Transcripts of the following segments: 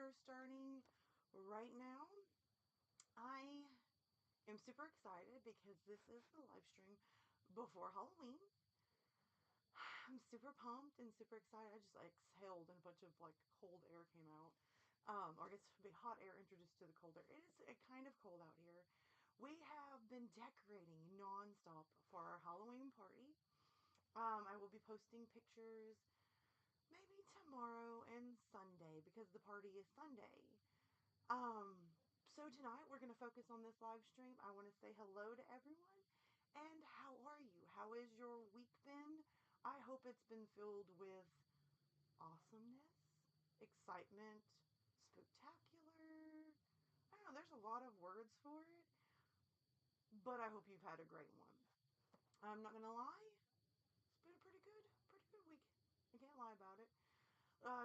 are starting right now. I am super excited because this is the live stream before Halloween. I'm super pumped and super excited. I just exhaled and a bunch of cold air came out. Or I guess it would be hot air introduced to the cold air. It is kind of cold out here. We have been decorating nonstop for our Halloween party. I will be posting pictures maybe tomorrow and Sunday because the party is Sunday. Um, so tonight we're going to focus on this live stream. I want to say hello to everyone. And how are you? How is your week been? I hope it's been filled with awesomeness, excitement, spectacular. I don't know, there's a lot of words for it, but I hope you've had a great one. I'm not gonna lie, it's been a pretty good week. I can't lie about it.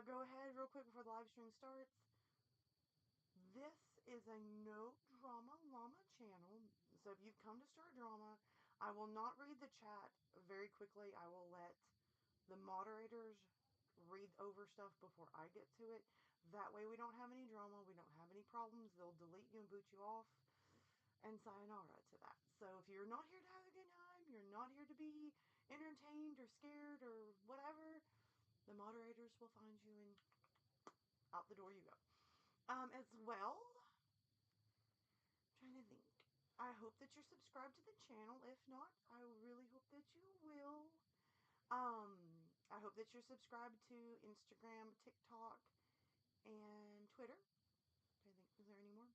Go ahead real quick before the live stream starts. This is a no drama llama channel, so if you've come to start drama, I will not read the chat very quickly. I will let the moderators read over stuff before I get to it. That way we don't have any drama, we don't have any problems. They'll delete you and boot you off, and sayonara to that. So if you're not here to have a good time, you're not here to be entertained or scared or whatever, the moderators will find you and out the door you go. As well, I'm trying to think. I hope that you're subscribed to the channel. If not, I really hope that you will. I hope that you're subscribed to Instagram, TikTok, and Twitter. I think, is there any more?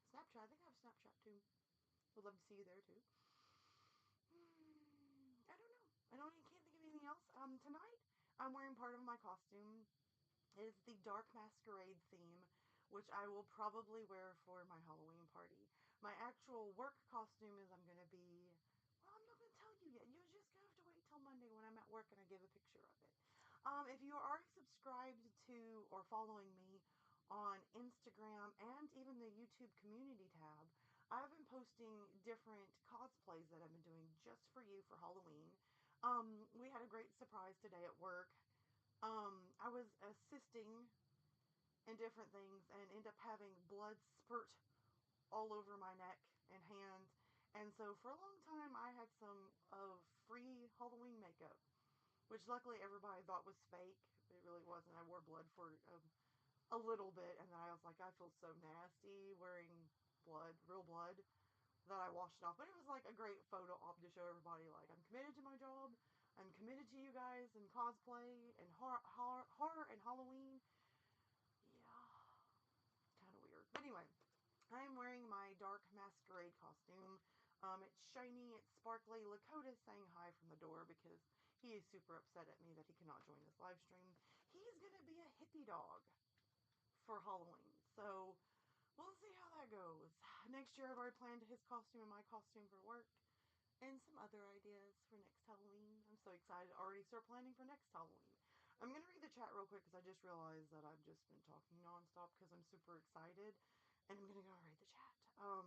Snapchat. I think I have Snapchat too. Would love to see you there too. I don't know. Can't think of anything else. Tonight I'm wearing part of my costume. It is the Dark Masquerade theme, which I will probably wear for my Halloween party. My actual work costume is I'm gonna be. Well, I'm not gonna tell you yet. You're just gonna have to wait till Monday when I'm at work and I give a picture of it. If you are already subscribed to or following me on Instagram and even the YouTube community tab, I've been posting different cosplays that I've been doing just for you for Halloween. We had a great surprise today at work. I was assisting in different things and end up having blood spurt all over my neck and hands. And so for a long time, I had some of free Halloween makeup, which luckily everybody thought was fake. It really wasn't. I wore blood for a little bit, and then I was like, I feel so nasty wearing blood, real blood, that I washed it off. But it was like a great photo op to show everybody, like, I'm committed to my job. I'm committed to you guys and cosplay and horror and Halloween. Yeah, kind of weird. But anyway, I'm wearing my Dark Masquerade costume. It's shiny, it's sparkly. Lakota saying hi from the door because he is super upset at me that he cannot join this live stream. He's going to be a hippie dog for Halloween. So we'll see how that goes. Next year I've already planned his costume and my costume for work. And some other ideas for next Halloween. I'm so excited to already start planning for next Halloween. I'm going to read the chat real quick because I just realized that I've just been talking nonstop because I'm super excited. And I'm going to go read the chat. Well,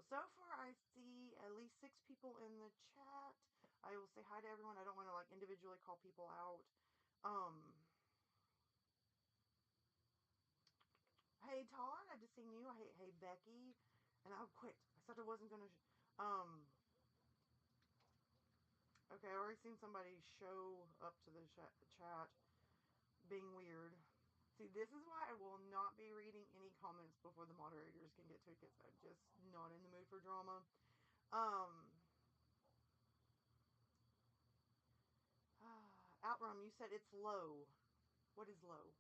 so far I see at least 6 people in the chat. I will say hi to everyone. I don't want to individually call people out. Hey Todd, I just seen you. Hey Becky. And I'll quit. I said I wasn't going to... Okay, I already seen somebody show up to the chat being weird. See, this is why I will not be reading any comments before the moderators can get to it because I'm just not in the mood for drama. Outrun, you said it's low. What is low?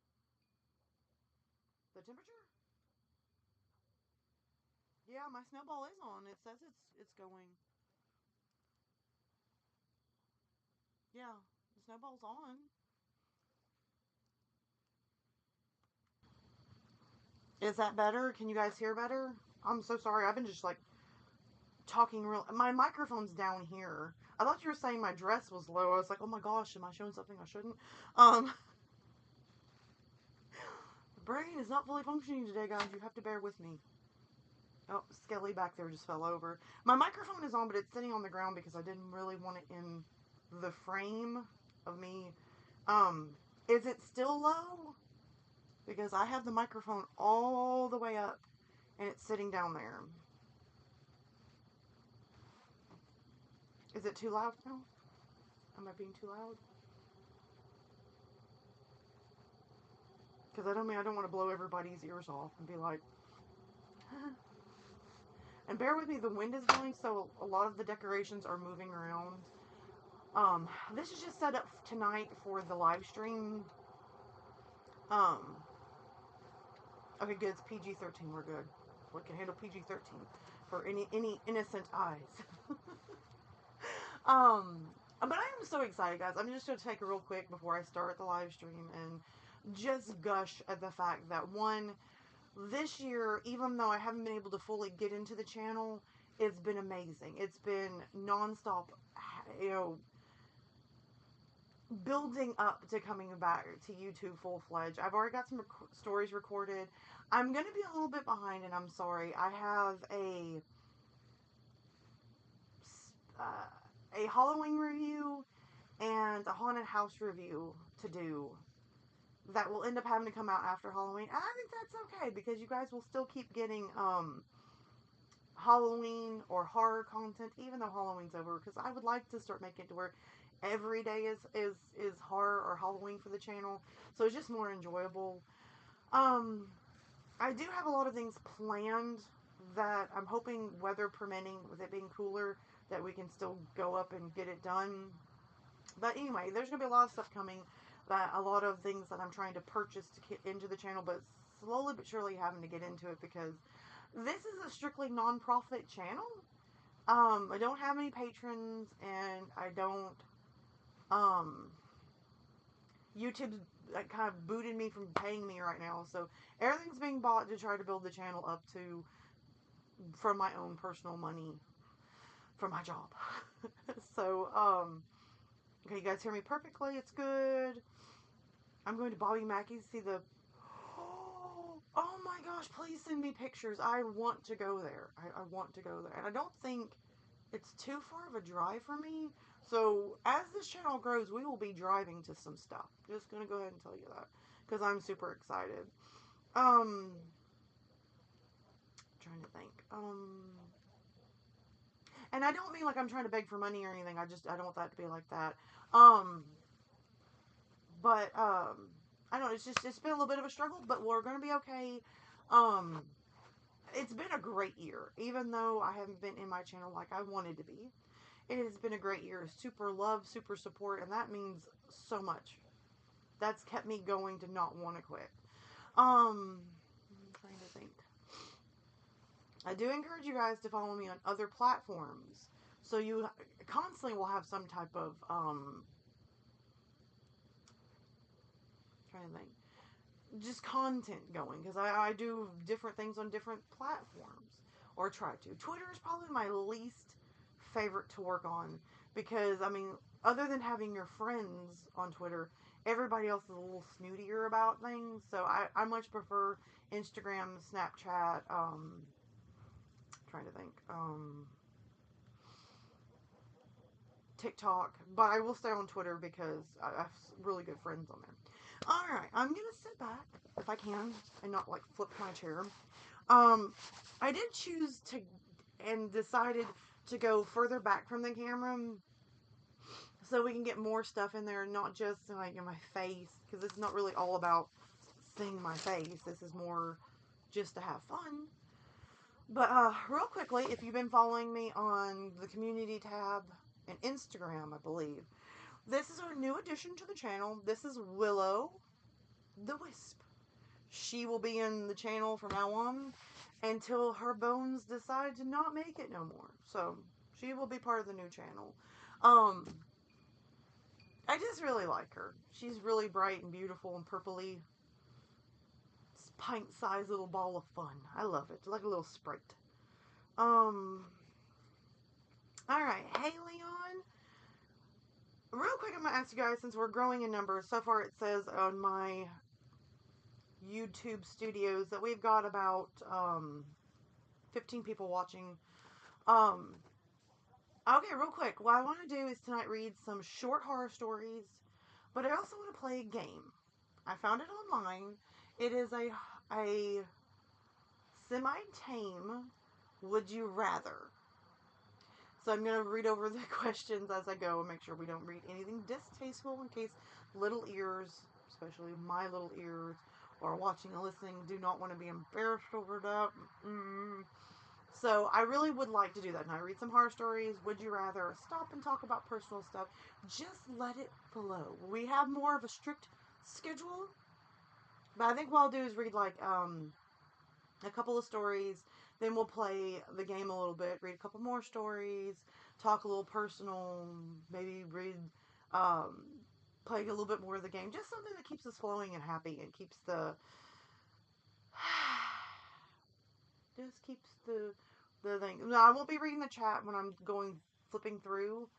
The temperature? Yeah, my snowball is on. It says it's going. Yeah, the snowball's on. Is that better? Can you guys hear better? I'm so sorry. I've been just talking real. My microphone's down here. I thought you were saying my dress was low. I was like, oh my gosh, am I showing something I shouldn't? The brain is not fully functioning today, guys. You have to bear with me. Oh, Skelly back there just fell over. My microphone is on, but it's sitting on the ground because I didn't really want it in the frame of me. Is it still low? because I have the microphone all the way up and it's sitting down there. Is it too loud now? Am I being too loud? Because I don't want to blow everybody's ears off and be like, and bear with me, the wind is blowing, so a lot of the decorations are moving around. This is just set up tonight for the live stream. Okay, good. It's PG-13. We're good. We can handle PG-13 for any innocent eyes. But I am so excited, guys. I'm just going to take a real quick before I start the live stream and just gush at the fact that, one, this year, even though I haven't been able to fully get into the channel, it's been amazing. It's been nonstop, building up to coming back to YouTube full-fledged. I've already got some stories recorded. I'm going to be a little bit behind, and I'm sorry. I have a Halloween review and a haunted house review to do that will end up having to come out after Halloween. And I think that's okay, because you guys will still keep getting Halloween or horror content, even though Halloween's over, because I would like to start making it to where every day is horror or Halloween for the channel, so it's just more enjoyable. I do have a lot of things planned that I'm hoping, weather permitting, with it being cooler, that we can still go up and get it done. But anyway, there's going to be a lot of stuff coming, that a lot of things that I'm trying to purchase to get into the channel, but slowly but surely having to get into it, because this is a strictly non-profit channel. I don't have any patrons, and I don't, YouTube's kind of booted me from paying me right now, so everything's being bought to try to build the channel up to, from my own personal money, from my job. So, okay, you guys hear me perfectly, it's good. I'm going to Bobby Mackey's to see the, oh my gosh, please send me pictures. I want to go there. I want to go there, and I don't think it's too far of a drive for me. So as this channel grows, we will be driving to some stuff. Just gonna go ahead and tell you that, because I'm super excited. Trying to think. And I don't mean like I'm trying to beg for money or anything. I don't want that to be like that. But I don't know. It's been a little bit of a struggle, but we're gonna be okay. It's been a great year, even though I haven't been in my channel like I wanted to be. It has been a great year. Super love, super support, and that means so much. That's kept me going to not want to quit. I'm trying to think. I do encourage you guys to follow me on other platforms, so you constantly will have some type of trying to think, just content going, because I do different things on different platforms, or try to. Twitter is probably my least favorite to work on, because I mean, other than having your friends on Twitter, everybody else is a little snootier about things, so I much prefer Instagram, Snapchat, trying to think, TikTok, but I will stay on Twitter because I have really good friends on there. Alright, I'm gonna sit back, if I can, and not like flip my chair. I did choose to, and decided to go further back from the camera, so we can get more stuff in there, not just like in my face, because it's not really all about seeing my face. This is more just to have fun. But real quickly, if you've been following me on the community tab and Instagram, I believe, this is our new addition to the channel. This is Willow the Wisp. She will be in the channel from now on until her bones decide to not make it no more. So she will be part of the new channel. I just really like her. She's really bright and beautiful and purpley. It's pint-sized little ball of fun. I love it. Like a little Sprite. Alright. Hey, Leon. Real quick, I'm going to ask you guys, since we're growing in numbers, so far it says on my YouTube studios that we've got about 15 people watching. Okay, real quick, what I want to do is tonight read some short horror stories, but I also want to play a game. I found it online. It is a semi-tame would you rather. So I'm going to read over the questions as I go and make sure we don't read anything distasteful in case little ears, especially my little ears, or watching and listening, do not want to be embarrassed over that. So I really would like to do that. And I read some horror stories. Would you rather stop and talk about personal stuff? Just let it flow. We have more of a strict schedule, but I think what I'll do is read like a couple of stories. Then we'll play the game a little bit, read a couple more stories, talk a little personal, maybe read, play a little bit more of the game. Just something that keeps us flowing and happy and keeps the, just keeps the thing. No, I won't be reading the chat when I'm flipping through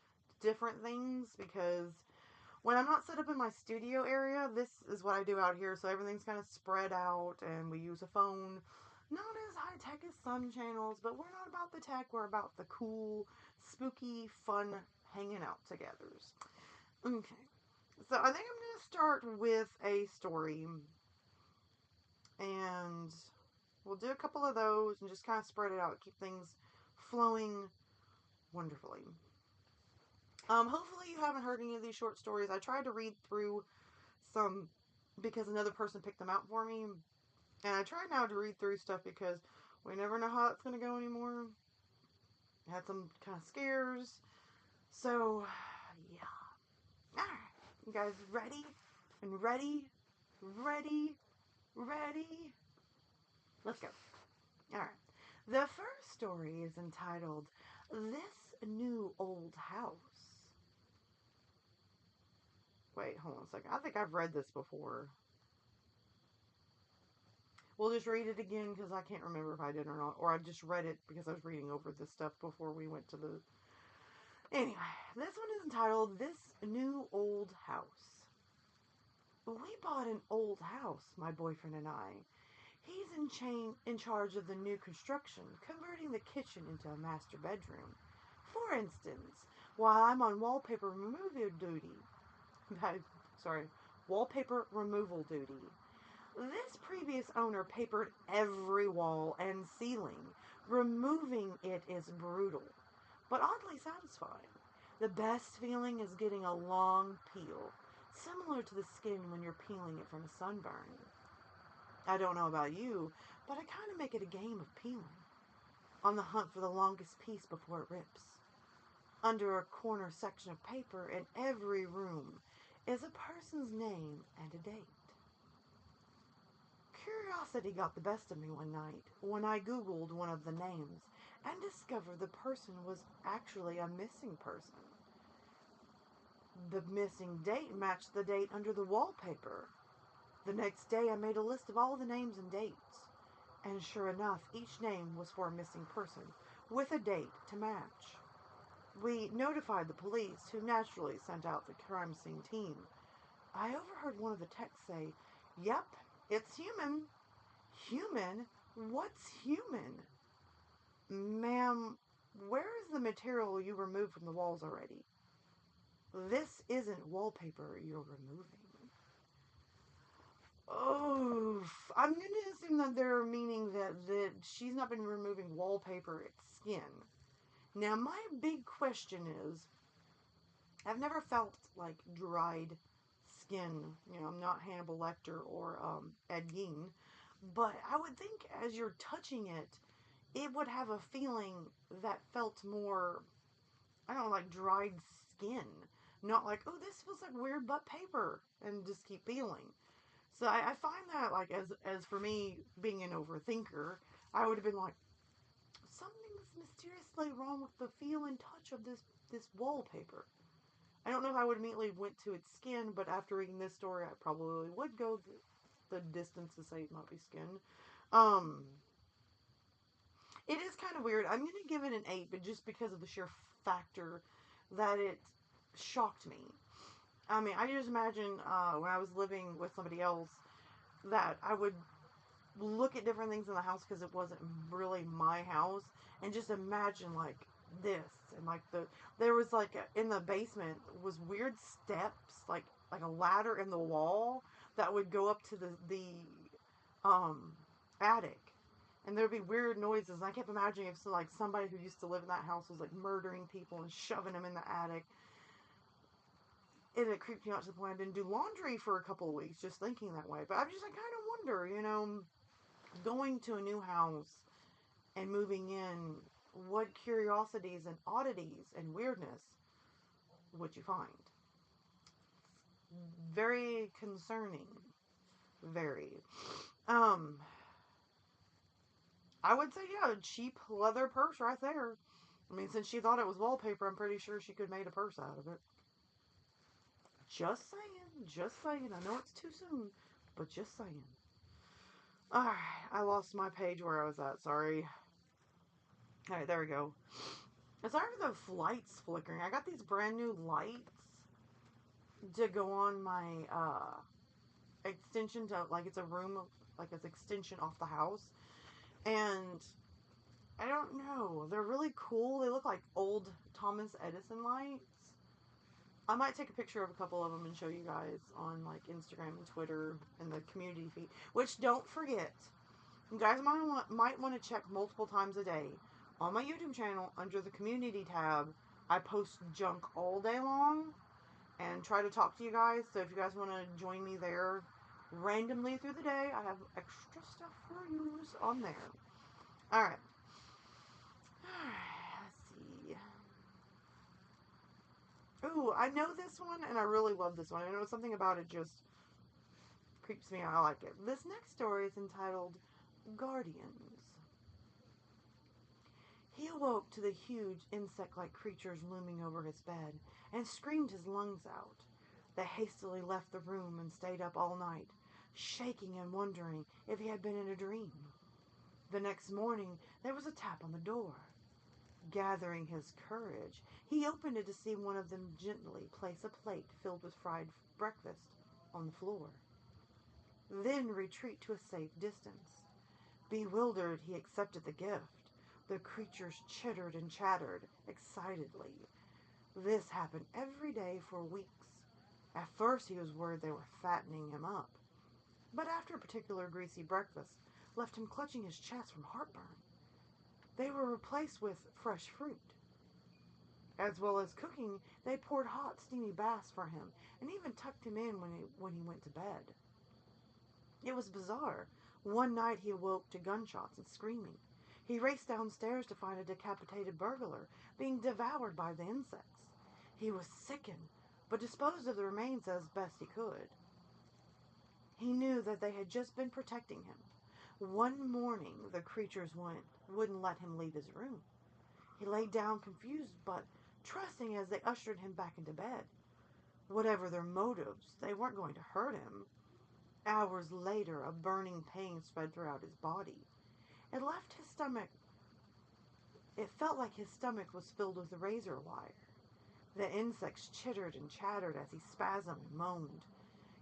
different things because when I'm not set up in my studio area, this is what I do out here. So everything's kind of spread out and we use a phone. Not as high tech as some channels, but we're not about the tech. We're about the cool, spooky, fun hanging out together. Okay. So I think I'm going to start with a story. And we'll do a couple of those and just kind of spread it out. Keep things flowing wonderfully. Hopefully you haven't heard any of these short stories. I tried to read through some because another person picked them out for me. And I try now to read through stuff because we never know how it's going to go anymore. I had some kind of scares. So, yeah. Alright. You guys ready? And ready? Ready? Ready? Let's go. Alright. The first story is entitled, This New Old House. Wait, hold on a second. I think I've read this before. We'll just read it again because I can't remember if I did or not. Or I just read it because I was reading over this stuff before we went to the... Anyway, this one is entitled, This New Old House. We bought an old house, my boyfriend and I. He's in charge of the new construction, converting the kitchen into a master bedroom. For instance, while I'm on wallpaper removal duty... wallpaper removal duty. This previous owner papered every wall and ceiling. Removing it is brutal, but oddly satisfying. The best feeling is getting a long peel, similar to the skin when you're peeling it from a sunburn. I don't know about you, but I kind of make it a game of peeling. On the hunt for the longest piece before it rips. Under a corner section of paper in every room is a person's name and a date. Curiosity got the best of me one night when I Googled one of the names and discovered the person was actually a missing person. The missing date matched the date under the wallpaper. The next day I made a list of all the names and dates, and sure enough, each name was for a missing person with a date to match. We notified the police, who naturally sent out the crime scene team. I overheard one of the techs say, "Yep, it's human." Human? What's human? Ma'am, where is the material you removed from the walls already? This isn't wallpaper you're removing. Oh, I'm going to assume that they're meaning that she's not been removing wallpaper, it's skin. Now, my big question is, I've never felt like dried skin. You know, I'm not Hannibal Lecter or Ed Gein. But I would think as you're touching it, it would have a feeling that felt more, I don't know, like dried skin. Not like, oh, this feels like weird butt paper, and just keep peeling. So I find that, like, as for me being an overthinker, I would have been like, something's mysteriously wrong with the feel and touch of this wallpaper. I don't know if I would immediately went to its skin, but after reading this story, I probably would go the distance to say it might be skin. It is kind of weird. I'm going to give it an 8, but just because of the sheer factor that it shocked me. I mean, I just imagine when I was living with somebody else that I would look at different things in the house because it wasn't really my house, and just imagine like this and like there was like in the basement was weird steps like a ladder in the wall that would go up to the um, attic. And there'd be weird noises. And I kept imagining if so, like somebody who used to live in that house was like murdering people and shoving them in the attic. And it creeped me out to the point I didn't do laundry for a couple of weeks just thinking that way. But I kind of wonder, going to a new house and moving in, what curiosities and oddities and weirdness would you find? Very concerning. Very. Um, I would say, yeah, a cheap leather purse right there. I mean, since she thought it was wallpaper, I'm pretty sure she could have made a purse out of it. Just saying. Just saying. I know it's too soon, but just saying. Alright, I lost my page where I was at. Sorry. Alright, there we go. Sorry for the lights flickering. I got these brand new lights to go on my extension to, like, it's a room, like, it's extension off the house. And I don't know. They're really cool. They look like old Thomas Edison lights. I might take a picture of a couple of them and show you guys on like Instagram and Twitter and the community feed. Which, don't forget, you guys might want to check multiple times a day. On my YouTube channel, under the community tab, I post junk all day long and try to talk to you guys. So if you guys want to join me there randomly through the day, I have extra stuff for you on there. Alright. Let's see. Ooh, I know this one, and I really love this one. I know something about it just creeps me out. I like it. This next story is entitled Guardians. He awoke to the huge insect-like creatures looming over his bed and screamed his lungs out. They hastily left the room and stayed up all night, shaking and wondering if he had been in a dream. The next morning, there was a tap on the door. Gathering his courage, he opened it to see one of them gently place a plate filled with fried breakfast on the floor. Then retreat to a safe distance. Bewildered, he accepted the gift. The creatures chittered and chattered excitedly. This happened every day for weeks. At first, he was worried they were fattening him up. But after a particular greasy breakfast left him clutching his chest from heartburn, they were replaced with fresh fruit. As well as cooking, they poured hot, steamy baths for him and even tucked him in when he went to bed. It was bizarre. One night he awoke to gunshots and screaming. He raced downstairs to find a decapitated burglar being devoured by the insects. He was sickened, but disposed of the remains as best he could. He knew that they had just been protecting him. One morning, the creatures wouldn't let him leave his room. He lay down confused, but trusting as they ushered him back into bed. Whatever their motives, they weren't going to hurt him. Hours later, a burning pain spread throughout his body. It left his stomach. It felt like his stomach was filled with razor wire. The insects chittered and chattered as he spasmed and moaned.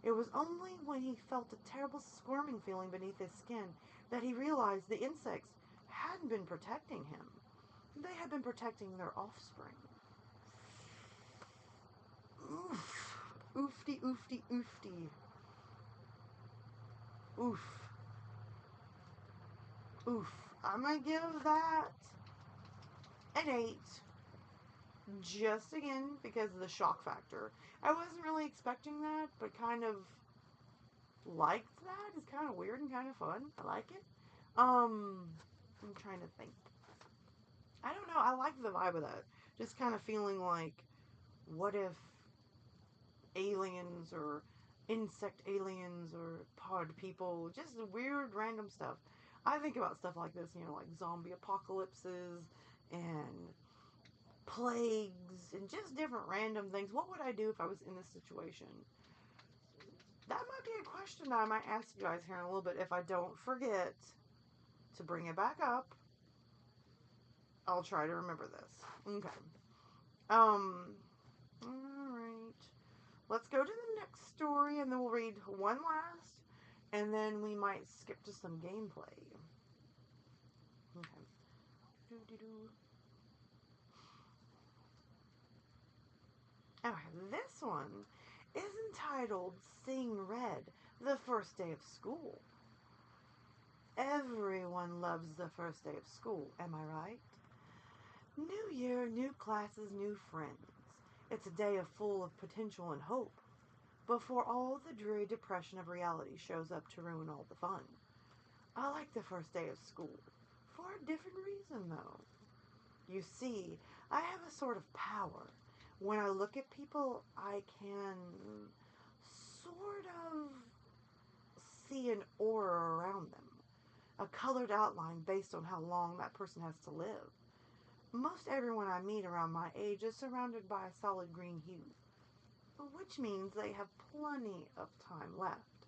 It was only when he felt a terrible squirming feeling beneath his skin that he realized the insects hadn't been protecting him. They had been protecting their offspring. Oof. Oofty, oofty, oofty. Oof. Oof. I'm gonna give that an 8. Just again because of the shock factor. I wasn't really expecting that, but kind of liked that. It's kind of weird and kind of fun. I like it. I'm trying to think. I don't know. I like the vibe of that. Just kind of feeling like, what if aliens or insect aliens or pod people, just weird random stuff. I think about stuff like this, like zombie apocalypses and plagues and just different random things. What would I do if I was in this situation? That might be a question that I might ask you guys here in a little bit if I don't forget to bring it back up. I'll try to remember this. Okay. Alright. Let's go to the next story and then we'll read one last and then we might skip to some gameplay. Okay. Okay, this one is entitled Seeing Red, the First Day of School. Everyone loves the first day of school, am I right? New year, new classes, new friends. It's a day full of potential and hope, before all the dreary depression of reality shows up to ruin all the fun. I like the first day of school, for a different reason though. You see, I have a sort of power. When I look at people, I can sort of see an aura around them, a colored outline based on how long that person has to live. Most everyone I meet around my age is surrounded by a solid green hue, which means they have plenty of time left.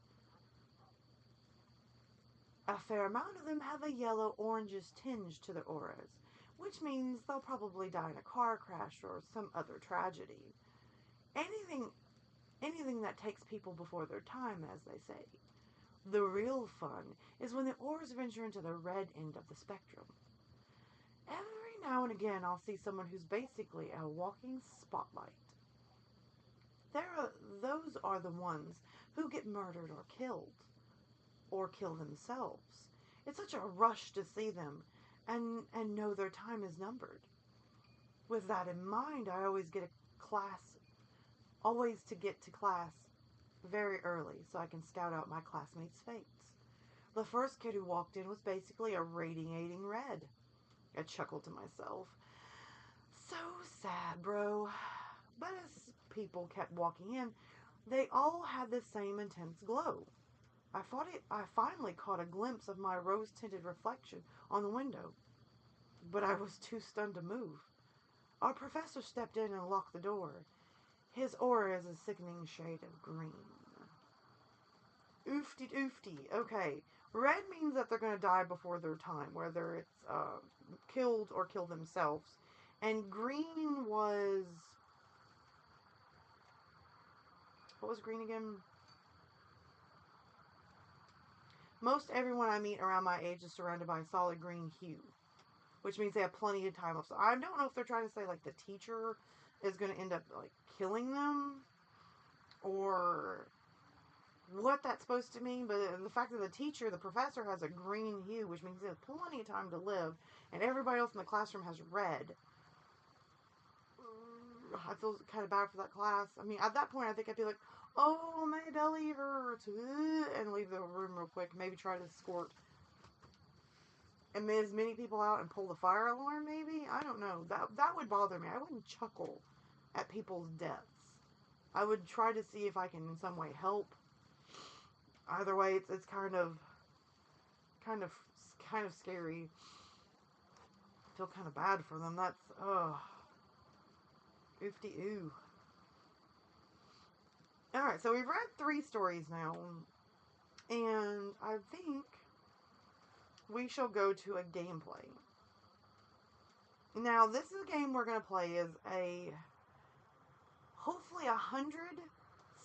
A fair amount of them have a yellow-orangish tinge to their auras, which means they'll probably die in a car crash or some other tragedy. Anything anything that takes people before their time, as they say. The real fun is when the auras venture into the red end of the spectrum. Every now and again, I'll see someone who's basically a walking spotlight. Those are the ones who get murdered or kill themselves. It's such a rush to see them and know their time is numbered. With that in mind, I always to get to class very early so I can scout out my classmates' fates. The first kid who walked in was basically a radiating red. I chuckled to myself. So sad, bro. But as people kept walking in, they all had the same intense glow. I finally caught a glimpse of my rose-tinted reflection on the window, but I was too stunned to move. Our professor stepped in and locked the door. His aura is a sickening shade of green. Oofty oofty. Okay. Red means that they're going to die before their time, whether it's killed or kill themselves. And green was... What was green again? Most everyone I meet around my age is surrounded by a solid green hue, which means they have plenty of time left. So I don't know if they're trying to say, like, the teacher is going to end up, like, killing them, or what that's supposed to mean, but the fact that the professor, has a green hue, which means they have plenty of time to live, and everybody else in the classroom has red. I feel kind of bad for that class. I mean, at that point, I think I'd be like, oh, my belly hurts, and leave the room real quick. Maybe try to escort as many people out and pull the fire alarm, maybe? I don't know. That would bother me. I wouldn't chuckle at people's deaths. I would try to see if I can in some way help. Either way, it's kind of scary. I feel kind of bad for them. That's oofty ooh. All right, so we've read 3 stories now, and I think we shall go to a gameplay. Now, this is a game we're going to play is hopefully 100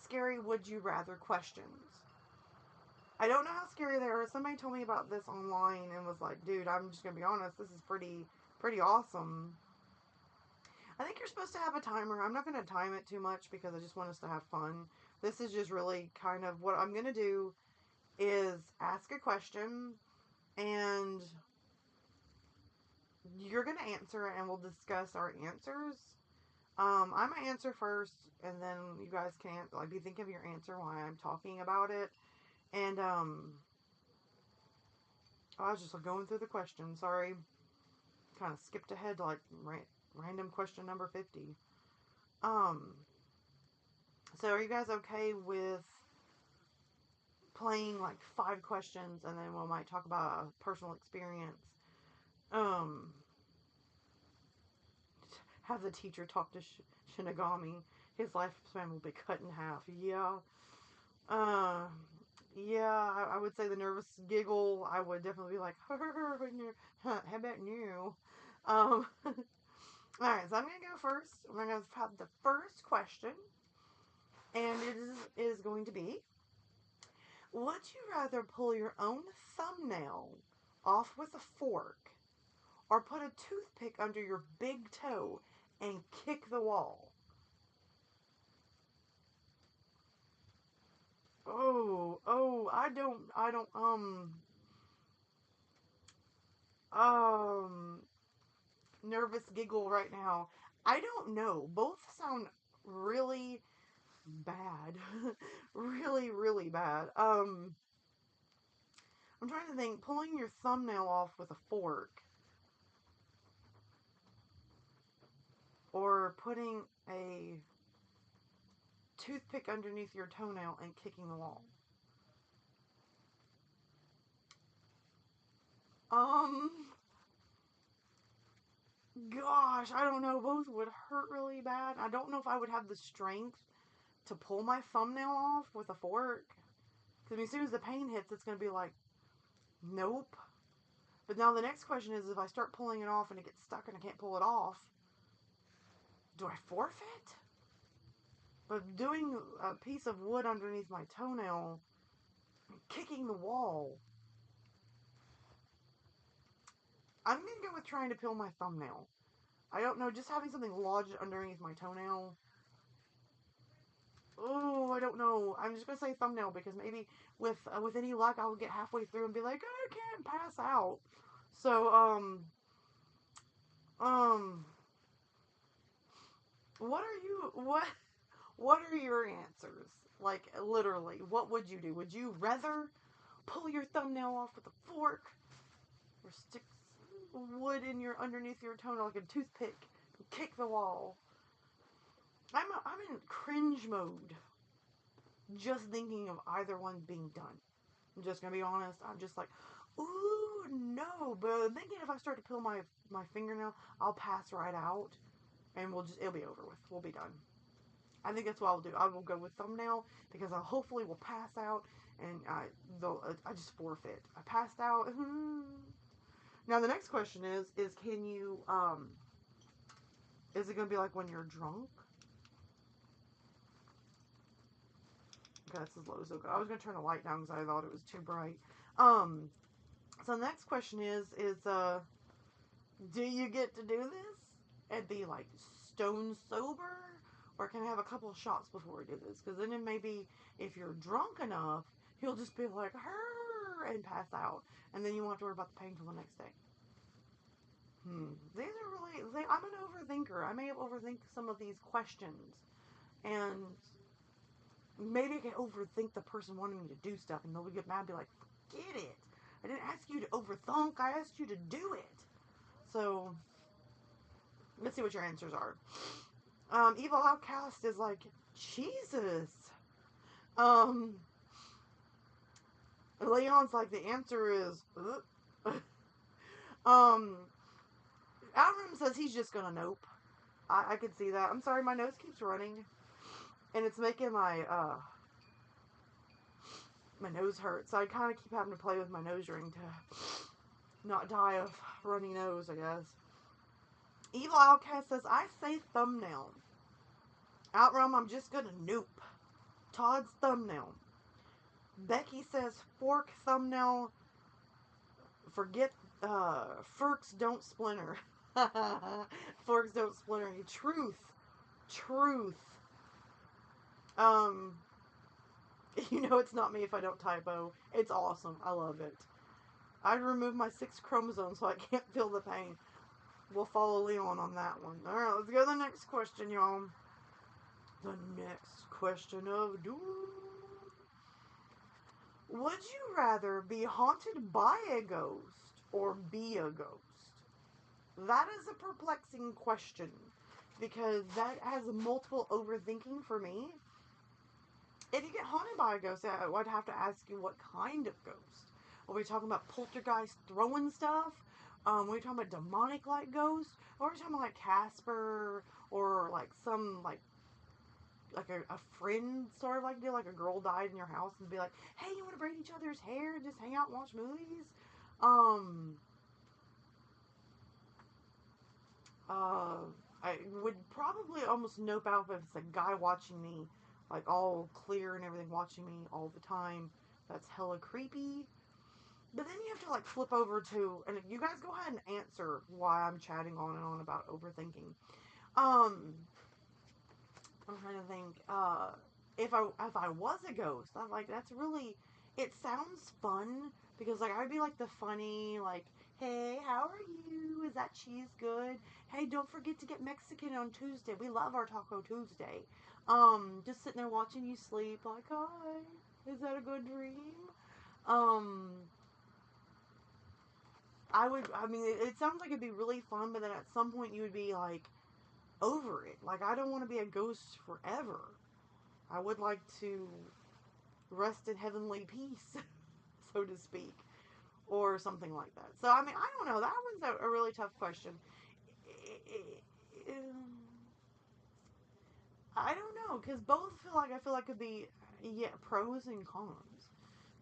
scary would you rather questions. I don't know how scary they are. Somebody told me about this online and was like, dude, I'm just going to be honest, this is pretty awesome. I think you're supposed to have a timer. I'm not going to time it too much because I just want us to have fun. This is just really kind of what I'm going to do is ask a question and you're going to answer it and we'll discuss our answers. I'm going to answer first and then you guys can be thinking of your answer while I'm talking about it. And I was just going through the questions. Sorry. Kind of skipped ahead to like random question number 50. So are you guys okay with playing like 5 questions and then we might talk about a personal experience? Have the teacher talk to Shinigami. His lifespan will be cut in half. Yeah. Yeah, I would say the nervous giggle. I would definitely be like, how about you? Alright, so I'm going to go first. I'm going to have the first question. And it is going to be, would you rather pull your own thumbnail off with a fork or put a toothpick under your big toe and kick the wall? I don't, um nervous giggle right now. I don't know. Both sound really bad. Really, really bad. I'm trying to think. Pulling your thumbnail off with a fork, or putting a toothpick underneath your toenail and kicking the wall. Um, Gosh, I don't know. Both would hurt really bad. I don't know if I would have the strength to pull my thumbnail off with a fork. Because as soon as the pain hits, it's going to be like, nope. But now the next question is, if I start pulling it off and it gets stuck and I can't pull it off, do I forfeit? But doing a piece of wood underneath my toenail, kicking the wall, I'm going to go with trying to peel my thumbnail. I don't know, just having something lodged underneath my toenail. Oh, I don't know. I'm just gonna say thumbnail because maybe with any luck I'll get halfway through and be like, oh, I can't pass out. So um what are you what are your answers? Like literally, what would you do? Would you rather pull your thumbnail off with a fork or stick wood in your underneath your toenail like a toothpick and kick the wall? I'm in cringe mode just thinking of either one being done. I'm just gonna be honest. I'm just like, ooh, no. But I'm thinking if I start to peel my fingernail, I'll pass right out, and it'll be over with. We'll be done. I think that's what I'll do. I will go with thumbnail because I hopefully will pass out, and I just forfeit. I passed out. Now the next question is can you is it gonna be like when you're drunk? Okay, that's as low as it'll go. I was gonna turn the light down because I thought it was too bright. Um, so the next question is do you get to do this and be like stone sober, or can I have a couple of shots before we do this? Because then it may be if you're drunk enough, he'll just be like her and pass out, and then you won't have to worry about the pain till the next day. These are really. I'm an overthinker. I may have overthink some of these questions, and maybe I can overthink the person wanting me to do stuff, and they'll get mad and be like, "Forget it. I didn't ask you to overthink. I asked you to do it." So let's see what your answers are. Evil Outcast is like, Jesus. Um, Leon's like, the answer is, um, Alrim says he's just gonna nope. I can see that. I'm sorry, my nose keeps running, and it's making my nose hurt. So I kind of keep having to play with my nose ring to not die of runny nose, I guess. Evil Outcast says, I say thumbnail. Outrum, I'm just gonna nope. Todd's thumbnail. Becky says fork thumbnail. Forget forks don't splinter. Forks don't splinter. Truth. Truth. Um you know it's not me if I don't typo. It's awesome. I love it. I'd remove my 6 chromosomes so I can't feel the pain. We'll follow Leon on that one. Alright, let's go to the next question, y'all. The next question of doom. Would you rather be haunted by a ghost or be a ghost? That is a perplexing question because that has multiple overthinking for me. If you get haunted by a ghost, I would have to ask you what kind of ghost. Are we talking about poltergeist throwing stuff? Are we talking about demonic like ghosts? Or are we talking about like Casper or like some like a friend sort of like deal, like a girl died in your house and be like, hey, you want to braid each other's hair and just hang out and watch movies? I would probably almost nope out if it's a guy watching me, like all clear and everything, watching me all the time. That's hella creepy. But then you have to like flip over to, and you guys go ahead and answer why I'm chatting on and on about overthinking. I'm trying to think. If I was a ghost, I'm like that's really. It sounds fun because like I'd be like the funny like Hey, how are you? Is that cheese good? Hey, don't forget to get Mexican on Tuesday. We love our Taco Tuesday. Just sitting there watching you sleep, like, hi, is that a good dream? Um, I mean, it sounds like it'd be really fun, but then at some point you would be like over it. Like, I don't want to be a ghost forever. I would like to rest in heavenly peace, so to speak, or something like that. So, I mean, I don't know. That one's a really tough question. I don't know, because both I feel like could be, yeah, pros and cons.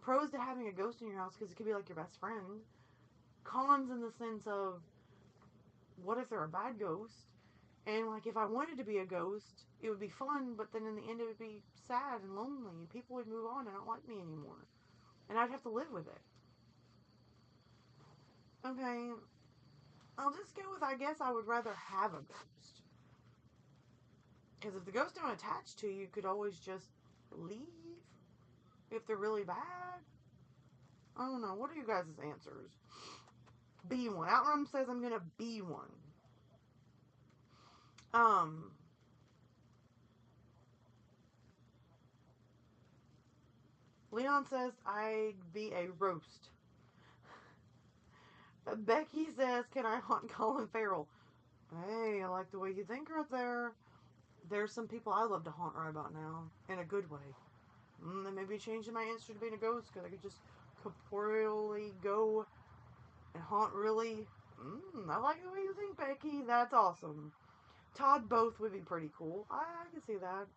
Pros to having a ghost in your house because it could be like your best friend. Cons in the sense of what if they're a bad ghost? And like if I wanted to be a ghost, it would be fun, but then in the end it would be sad and lonely, and people would move on and not like me anymore, and I'd have to live with it. Okay, I'll just go with I guess I would rather have a ghost because if the ghosts don't attach to you, you could always just leave if they're really bad. I don't know. What are you guys' answers? Be one. Outrun says I'm gonna be one. Um, Leon says I'd be a roast. Becky says, can I haunt Colin Farrell? Hey, I like the way you think right there. There's some people I love to haunt right about now, in a good way. They may be changing my answer to being a ghost because I could just corporeally go and haunt really. I like the way you think, Becky. That's awesome. Todd, both would be pretty cool. I can see that.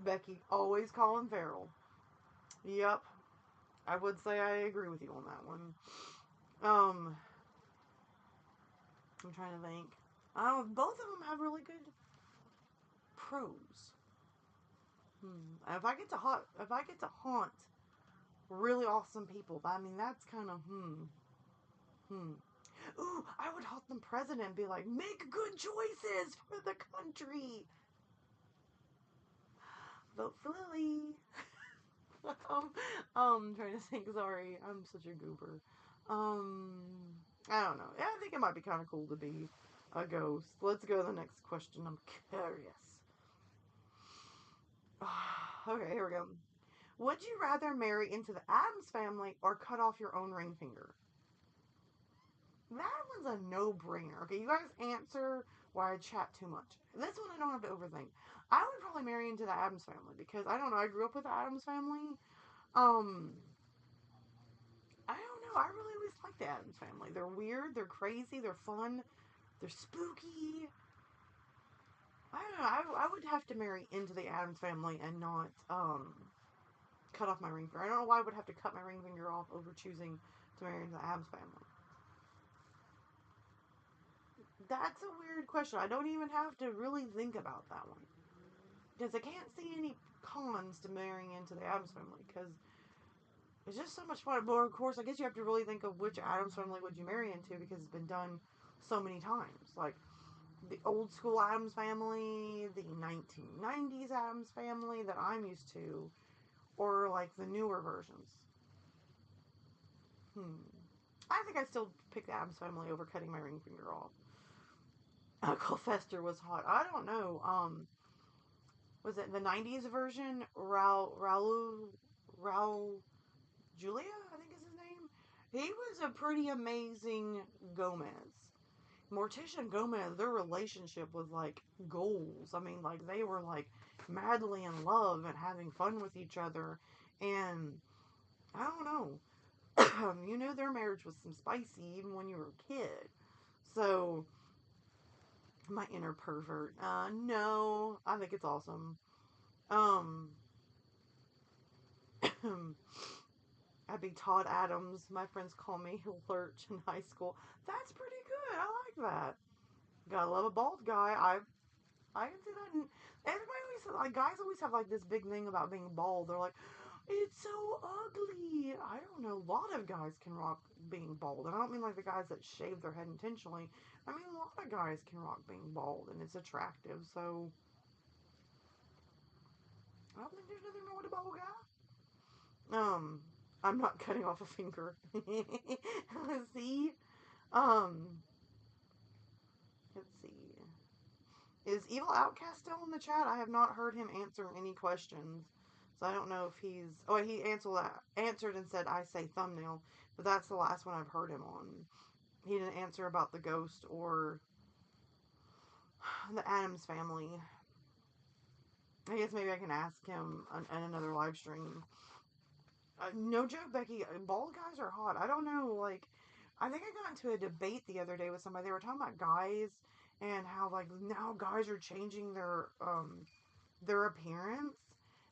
Becky, always Colin Farrell. Yep, I would say I agree with you on that one. Um, I'm trying to think. Both of them have really good pros. If I get to haunt really awesome people, I mean that's kind of hmm. Ooh, I would haunt the president and be like, make good choices for the country. Vote for Lily. Trying to think. Sorry, I'm such a goober. Um, I don't know. Yeah, I think it might be kind of cool to be a ghost. Let's go to the next question. I'm curious. Okay, here we go. Would you rather marry into the Adams family or cut off your own ring finger? That one's a no-brainer. Okay, you guys answer why I chat too much. This one I don't have to overthink. I would probably marry into the Adams family because I don't know. I grew up with the Adams family. Um, I don't know. I really always liked the Adams family. They're weird. They're crazy. They're fun. They're spooky. I don't know. I would have to marry into the Adams family and not cut off my ring finger. I don't know why I would have to cut my ring finger off over choosing to marry into the Adams family. That's a weird question. I don't even have to really think about that one. Because I can't see any cons to marrying into the Adams family. Because it's just so much fun. But of course, I guess you have to really think of which Adams family would you marry into because it's been done so many times. Like the old school Adams family, the 1990s Adams family that I'm used to, or like the newer versions. I think I still pick the Adams family over cutting my ring finger off. Uncle Fester was hot. I don't know. Was it the '90s version? Raul Julia, I think is his name. He was a pretty amazing Gomez. Morticia and Gomez, their relationship was like goals. I mean, like they were like madly in love and having fun with each other. And I don't know. You knew their marriage was some spicy even when you were a kid. So my inner pervert. No, I think it's awesome. Um, I'd be Todd Adams. My friends call me Lurch in high school. That's pretty good. I like that. Gotta love a bald guy. I can see that. And everybody always like guys always have like this big thing about being bald. They're like, it's so ugly. I don't know. A lot of guys can rock being bald, and I don't mean like the guys that shave their head intentionally. I mean a lot of guys can rock being bald, and it's attractive. So I don't think there's nothing wrong with a bald guy. I'm not cutting off a finger. See? Um, let's see. Is Evil Outcast still in the chat? I have not heard him answer any questions. So I don't know if he's... Oh, he answered and said, I say thumbnail. But that's the last one I've heard him on. He didn't answer about the ghost or the Addams family. I guess maybe I can ask him on another live stream. No joke, Becky. Bald guys are hot. I don't know. Like, I think I got into a debate the other day with somebody. They were talking about guys and how like now guys are changing their appearance.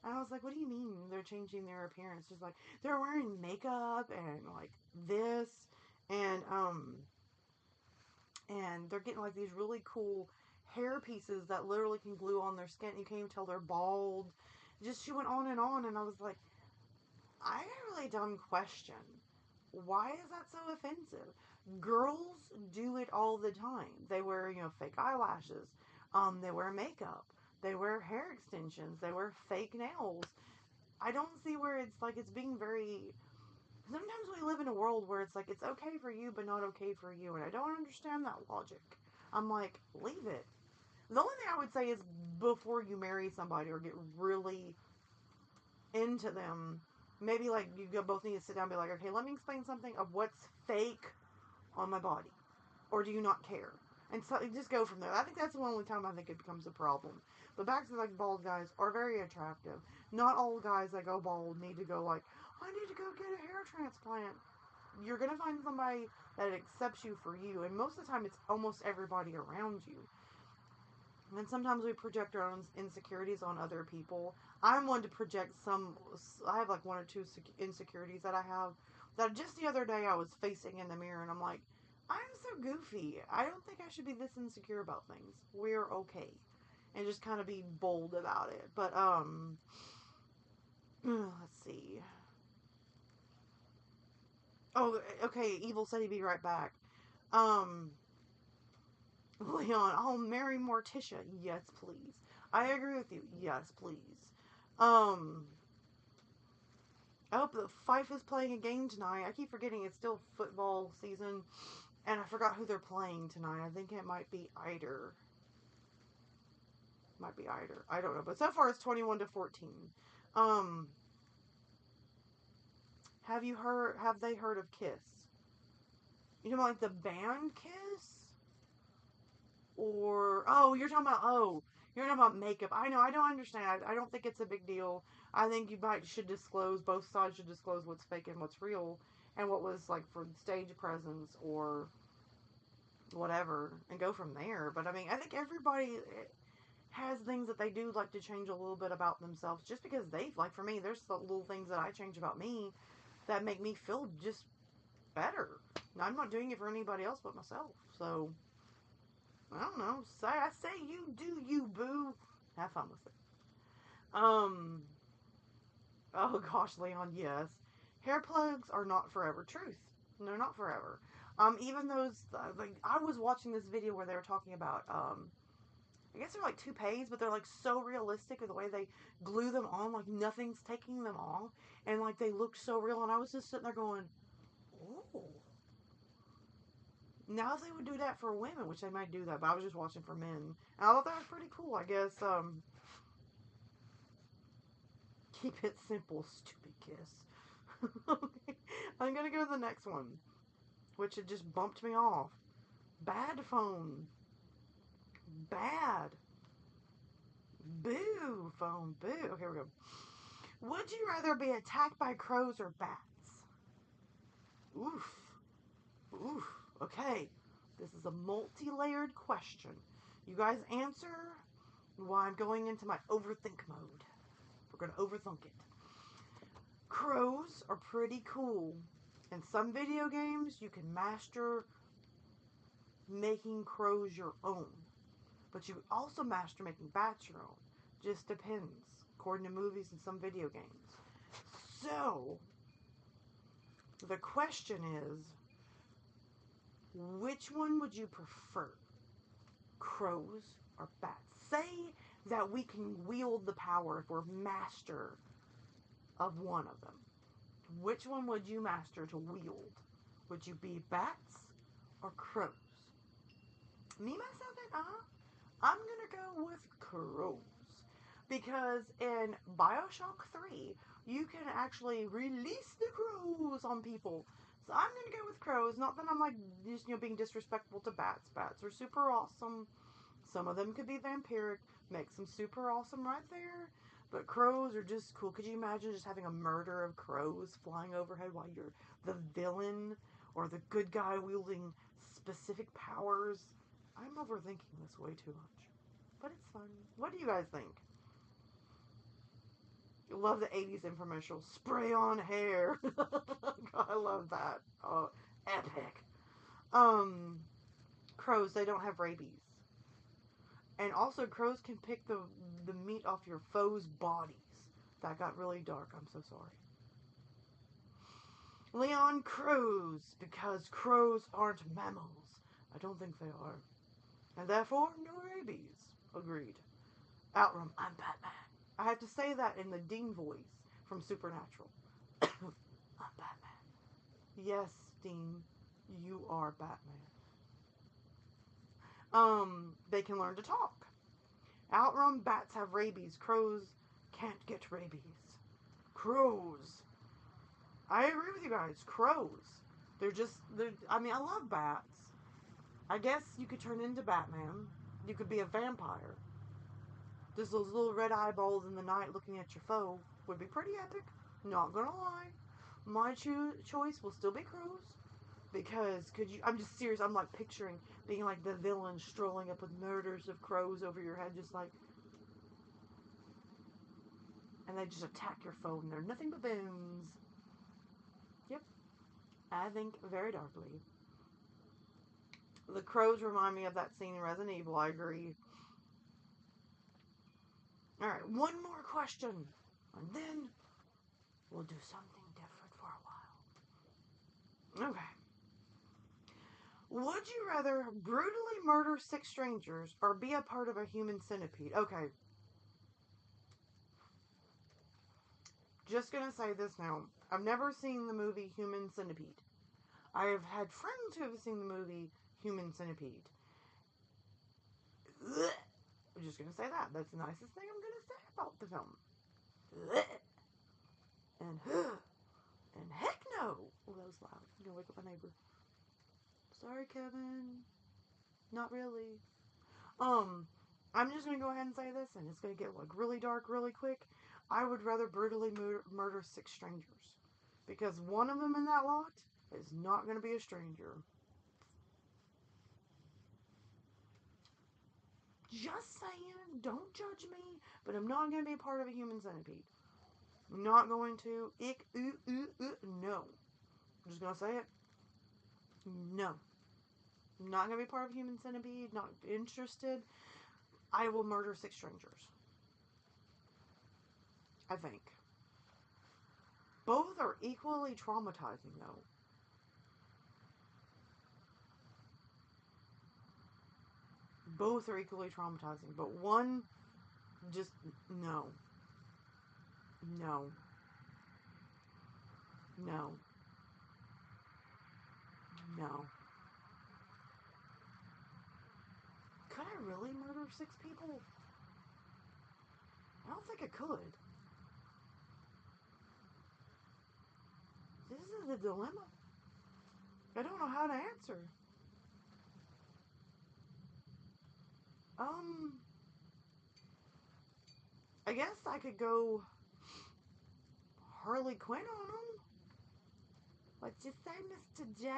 And I was like, what do you mean they're changing their appearance? Just like they're wearing makeup and like this and and they're getting like these really cool hair pieces that literally can glue on their skin. You can't even tell they're bald. Just she went on, and I was like, I got a really dumb question. Why is that so offensive? Girls do it all the time. They wear, fake eyelashes. They wear makeup. They wear hair extensions. They wear fake nails. I don't see where it's like it's being very. Sometimes we live in a world where it's like it's okay for you, but not okay for you, and I don't understand that logic. I'm like, leave it. The only thing I would say is before you marry somebody or get really into them, maybe like you both need to sit down and be like, okay, let me explain something of what's fake on my body, or do you not care? And so just go from there. I think that's the only time I think it becomes a problem. But back to like bald guys are very attractive. Not all guys that go bald need to go like, I need to go get a hair transplant. You're gonna find somebody that accepts you for you, and most of the time it's almost everybody around you. And sometimes we project our own insecurities on other people. I'm one to project some. I have like one or two insecurities that I have. That just the other day I was facing in the mirror and I'm like, I'm so goofy. I don't think I should be this insecure about things. We're okay, and just kind of be bold about it. But let's see. Oh, okay. Evil said he'd be right back. Um, Leon, I'll marry Morticia. Yes, please. I agree with you. Yes, please. Um, I hope that Fife is playing a game tonight. I keep forgetting it's still football season, and I forgot who they're playing tonight. I think it might be Eider. Might be Eider. I don't know, but so far it's 21-14. Um, Have they heard of Kiss? You know, like the band Kiss? Or you're talking about makeup. I know. I don't understand. I don't think it's a big deal. I think should disclose, both sides should disclose what's fake and what's real, and what was like for stage presence or whatever, and go from there. But I mean, I think everybody has things that they do like to change a little bit about themselves, just because they like. For me, there's the little things that I change about me that make me feel just better. I'm not doing it for anybody else but myself. So I don't know. I say you do you, boo. Have fun with it. Um. Oh gosh, Leon. Yes, hair plugs are not forever. Truth. They're not forever. Even those like I was watching this video where they were talking about I guess they're like toupees, but they're like so realistic in the way they glue them on, like nothing's taking them off, and like they look so real. And I was just sitting there going, "Oh, now if they would do that for women, which they might do that, but I was just watching for men, and I thought that was pretty cool. I guess keep it simple, stupid kiss. Okay, I'm gonna go to the next one, which had just bumped me off. Bad phone, bad. Boo phone, boo. Okay, we go. Would you rather be attacked by crows or bats? Oof. Oof. Okay. This is a multi-layered question. You guys answer while I'm going into my overthink mode. We're going to overthink it. Crows are pretty cool. In some video games, you can master making crows your own. But you also master making bats your own. Just depends, according to movies and some video games. So, the question is, which one would you prefer? Crows or bats? Say that we can wield the power if we're master of one of them. Which one would you master to wield? Would you be bats or crows? Me, myself, and I'm gonna go with crows. Because in Bioshock 3, you can actually release the crows on people. So I'm gonna go with crows. Not that I'm like just being disrespectful to bats. Bats are super awesome. Some of them could be vampiric, makes them super awesome right there. But crows are just cool. Could you imagine just having a murder of crows flying overhead while you're the villain or the good guy wielding specific powers? I'm overthinking this way too much. But it's fun. What do you guys think? Love the 80s infomercial. Spray on hair. I love that. Oh, epic. Um, Crows, they don't have rabies. And also, crows can pick the meat off your foes' bodies. That got really dark. I'm so sorry. Leon, crows, because crows aren't mammals. I don't think they are. And therefore, no rabies. Agreed. Outrun, I'm Batman. I have to say that in the Dean voice from Supernatural. I'm Batman. Yes, Dean, you are Batman. They can learn to talk. Outrun, bats have rabies. Crows can't get rabies. Crows. I agree with you guys. Crows. I mean, I love bats. I guess you could turn into Batman. You could be a vampire. Just those little red eyeballs in the night looking at your foe would be pretty epic. Not gonna lie. My choice will still be crows. Because could you? I'm just serious. I'm like picturing being like the villain strolling up with murders of crows over your head, just like, and they just attack your foe, and they're nothing but boons. Yep, I think very darkly. The crows remind me of that scene in Resident Evil. I agree. All right, one more question, and then we'll do something different for a while. Okay. Would you rather brutally murder 6 strangers or be a part of a human centipede? Okay, just gonna say this now. I've never seen the movie Human Centipede. I have had friends who have seen the movie Human Centipede. Ugh. I'm just gonna say that. That's the nicest thing I'm gonna say about the film. Ugh. And heck no. Oh, that was loud. I'm gonna wake up my neighbor. Sorry, Kevin. Not really. I'm just gonna go ahead and say this, and it's gonna get like really dark really quick. I would rather brutally murder 6 strangers because one of them in that lot is not gonna be a stranger. Just saying, don't judge me, but I'm not gonna be a part of a human centipede. I'm not going to. No. I'm just gonna say it. No. I'm not gonna be part of a human centipede. Not interested. I will murder 6 strangers. I think. Both are equally traumatizing, though. Both are equally traumatizing, but one just no, no, no, no. Could I really murder 6 people? I don't think I could. This is a dilemma. I don't know how to answer. Um, I guess I could go Harley Quinn on him. What'd you say, Mr. J?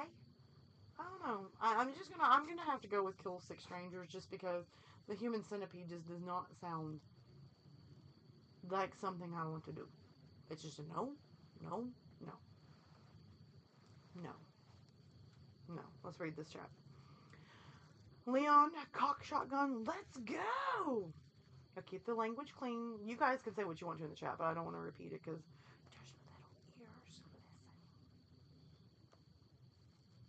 I don't know. I'm gonna have to go with kill 6 strangers just because the human centipede just does not sound like something I want to do. It's just a no, no, no, no, no. Let's read this chat. Leon, cock shotgun, let's go! Now keep the language clean. You guys can say what you want to in the chat, but I don't want to repeat it because there's little ears listening.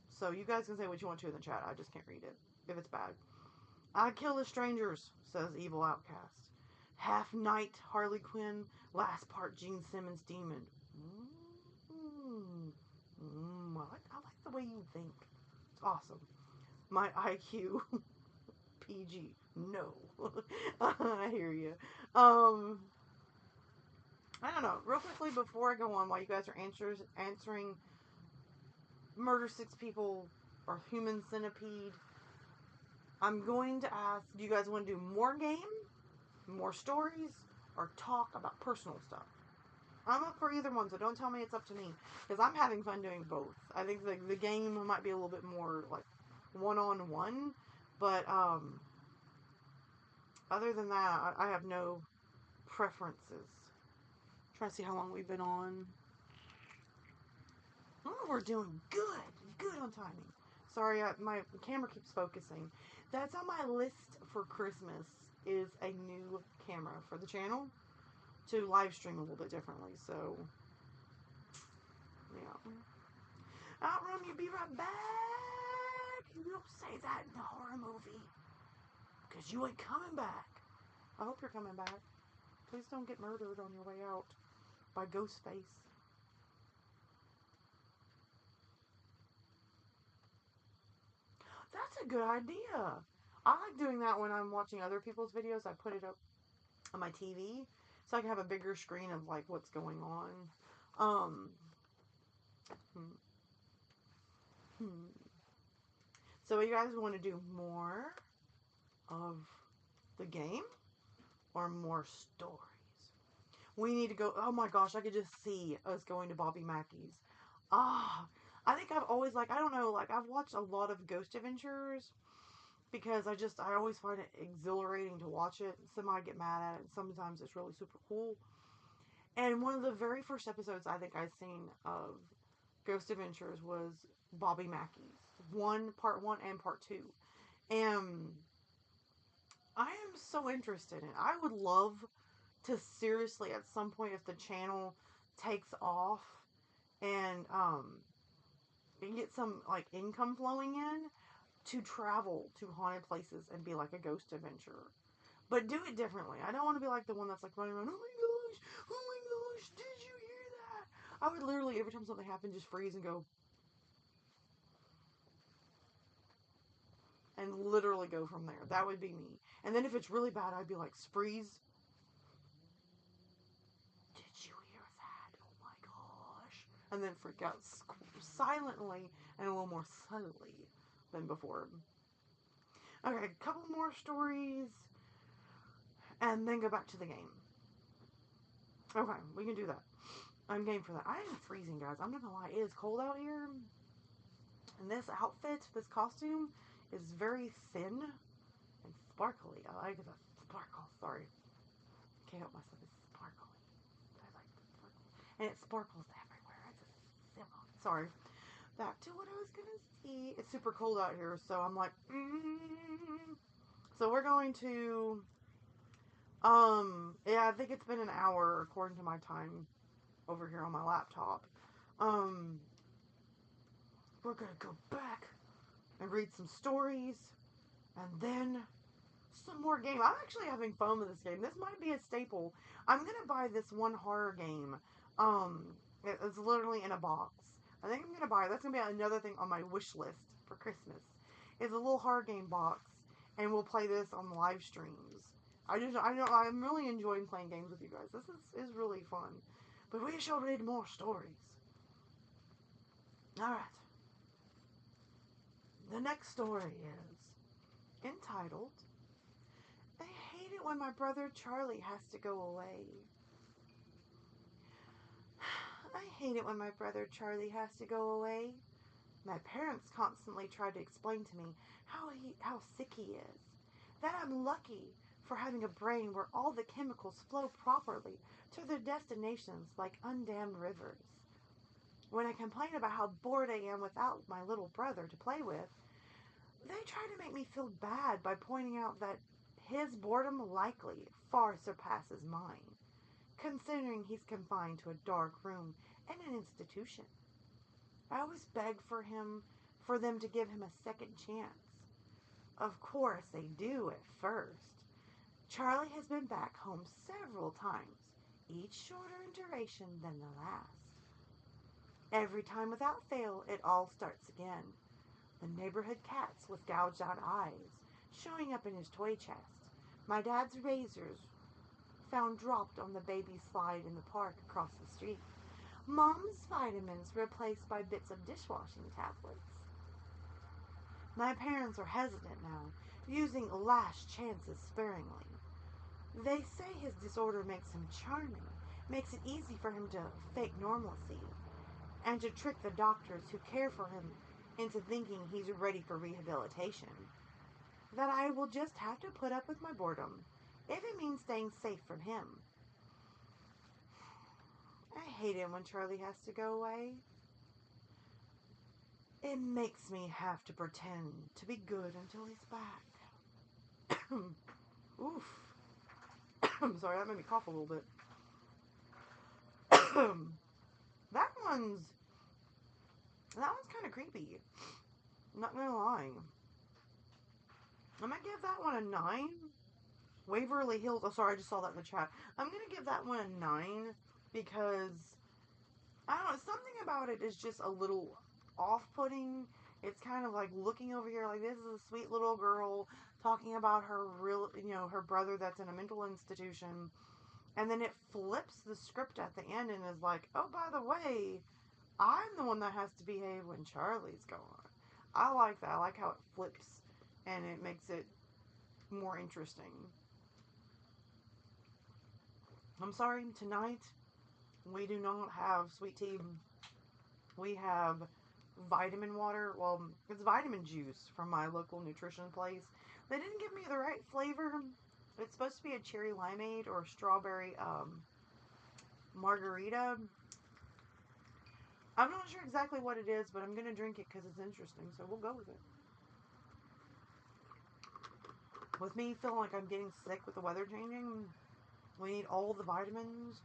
So you guys can say what you want to in the chat. I just can't read it if it's bad. I kill the strangers, says Evil Outcast. Half Knight Harley Quinn, last part Gene Simmons Demon. I like the way you think. It's awesome. My IQ PG. No. I hear you. Um, I don't know. Real quickly before I go on, while you guys are answering Murder Six People or Human Centipede, I'm going to ask, do you guys want to do more game, more stories, or talk about personal stuff? I'm up for either one, so don't tell me it's up to me. Because I'm having fun doing both. I think the game might be a little bit more, like, one-on-one. But, other than that, I have no preferences. Trying to see how long we've been on. Oh, we're doing good. Good on timing. Sorry, my camera keeps focusing. That's on my list for Christmas, is a new camera for the channel to live stream a little bit differently. So, yeah. Outrun, you be right back. You don't say that in the horror movie. Because you ain't coming back. I hope you're coming back. Please don't get murdered on your way out by Ghostface. That's a good idea. I like doing that when I'm watching other people's videos. I put it up on my TV so I can have a bigger screen of like what's going on. Hmm. Hmm. So you guys want to do more of the game or more stories? We need to go. Oh my gosh, I could just see us going to Bobby Mackey's. Ah, I think I've always I don't know, I've watched a lot of Ghost Adventures because I always find it exhilarating to watch it. Some I get mad at it, and sometimes it's really super cool. And one of the very first episodes I think I've seen of Ghost Adventures was Bobby Mackey's. Part one and part two. And I am so interested in it. I would love to seriously at some point, if the channel takes off and get some income flowing in, to travel to haunted places and be like a ghost adventurer, but do it differently. I don't want to be like the one that's like running around, oh my gosh, did you hear that? I would literally, every time something happened, just freeze and go, and literally go from there. That would be me. And then if it's really bad, I'd be like, freeze, did you hear that? Oh my gosh. And then freak out silently and a little more subtly than before. Okay, a couple more stories and then go back to the game. Okay, we can do that. I'm game for that. I am freezing, guys. I'm not gonna lie. It is cold out here. And this outfit, this costume, is very thin and sparkly. I like the sparkle. Sorry. Can't help myself. It's sparkly. I like the sparkle. And it sparkles everywhere. It's a symbol. Sorry. Back to what I was gonna see. It's super cold out here, so I'm like, So we're going to, yeah, I think it's been an hour according to my time over here on my laptop. We're gonna go back and read some stories and then some more game. I'm actually having fun with this game. This might be a staple. I'm gonna buy this one horror game. It's literally in a box. I think I'm gonna buy it. That's gonna be another thing on my wish list for Christmas. It's a little horror game box, and we'll play this on live streams. I'm really enjoying playing games with you guys. This is really fun. But we shall read more stories. All right. The next story is entitled, I hate it when my brother Charlie has to go away. I hate it when my brother Charlie has to go away. My parents constantly try to explain to me how sick he is. That I'm lucky for having a brain where all the chemicals flow properly to their destinations like undammed rivers. When I complain about how bored I am without my little brother to play with, they try to make me feel bad by pointing out that his boredom likely far surpasses mine, considering he's confined to a dark room in an institution. I always beg for them to give him a second chance. Of course they do at first. Charlie has been back home several times, each shorter in duration than the last. Every time without fail, it all starts again. The neighborhood cats with gouged out eyes showing up in his toy chest. My dad's razors found dropped on the baby slide in the park across the street. Mom's vitamins replaced by bits of dishwashing tablets. My parents are hesitant now, using last chances sparingly. They say his disorder makes him charming, makes it easy for him to fake normalcy, and to trick the doctors who care for him into thinking he's ready for rehabilitation. That I will just have to put up with my boredom, if it means staying safe from him. I hate it when Charlie has to go away. It makes me have to pretend to be good until he's back. Oof. I'm sorry, that made me cough a little bit. that one's kind of creepy. I'm not gonna lie. I'm gonna give that one a 9. Waverly Hills. Oh, sorry, I just saw that in the chat. I'm gonna give that one a 9 because I don't know. Something about it is just a little off-putting. It's kind of like looking over here, like this is a sweet little girl talking about her her brother that's in a mental institution, and then it flips the script at the end and is like, oh, by the way, I'm the one that has to behave when Charlie's gone. I like that. I like how it flips and it makes it more interesting. I'm sorry, tonight we do not have sweet tea. We have vitamin water. Well, it's vitamin juice from my local nutrition place. They didn't give me the right flavor. It's supposed to be a cherry limeade or strawberry margarita. I'm not sure exactly what it is, but I'm going to drink it because it's interesting, so we'll go with it. With me feeling like I'm getting sick with the weather changing, we need all the vitamins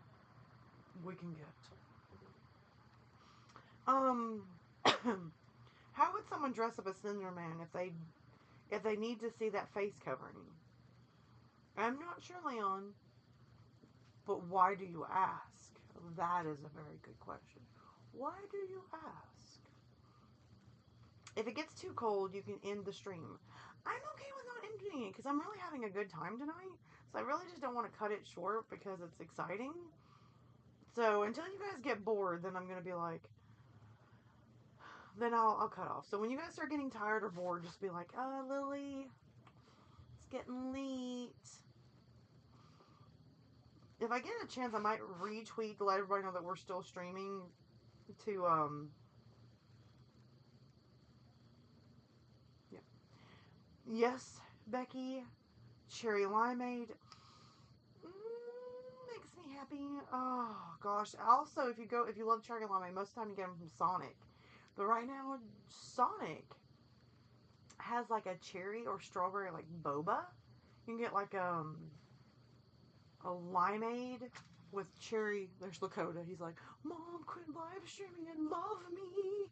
we can get. How would someone dress up as Slender Man if they need to see that face covering? I'm not sure, Leon, but why do you ask? That is a very good question. Why do you ask? If it gets too cold, you can end the stream. I'm okay with not ending it because I'm really having a good time tonight. So I really just don't want to cut it short because it's exciting. So until you guys get bored, then I'm going to be like, then I'll cut off. So when you guys start getting tired or bored, just be like, Lily, it's getting late. If I get a chance, I might retweet to let everybody know that we're still streaming to, yeah. Yes, Becky, cherry limeade. Makes me happy. Oh, gosh. Also, if you love cherry limeade, most of the time you get them from Sonic. But right now, Sonic has like a cherry or strawberry like boba. You can get like a limeade with cherry. There's Lakota. He's like, Mom, quit live streaming and love me.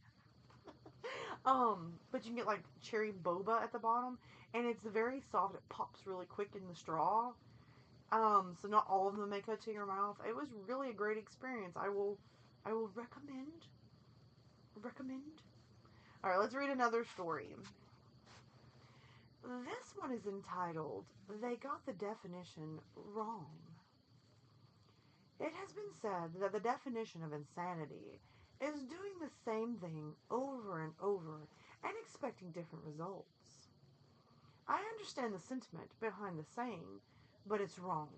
But you can get like cherry boba at the bottom, and it's very soft. It pops really quick in the straw. So not all of them make it to your mouth. It was really a great experience. I will recommend. All right, let's read another story. This one is entitled, They Got the Definition Wrong. It has been said that the definition of insanity is doing the same thing over and over and expecting different results. I understand the sentiment behind the saying, but it's wrong.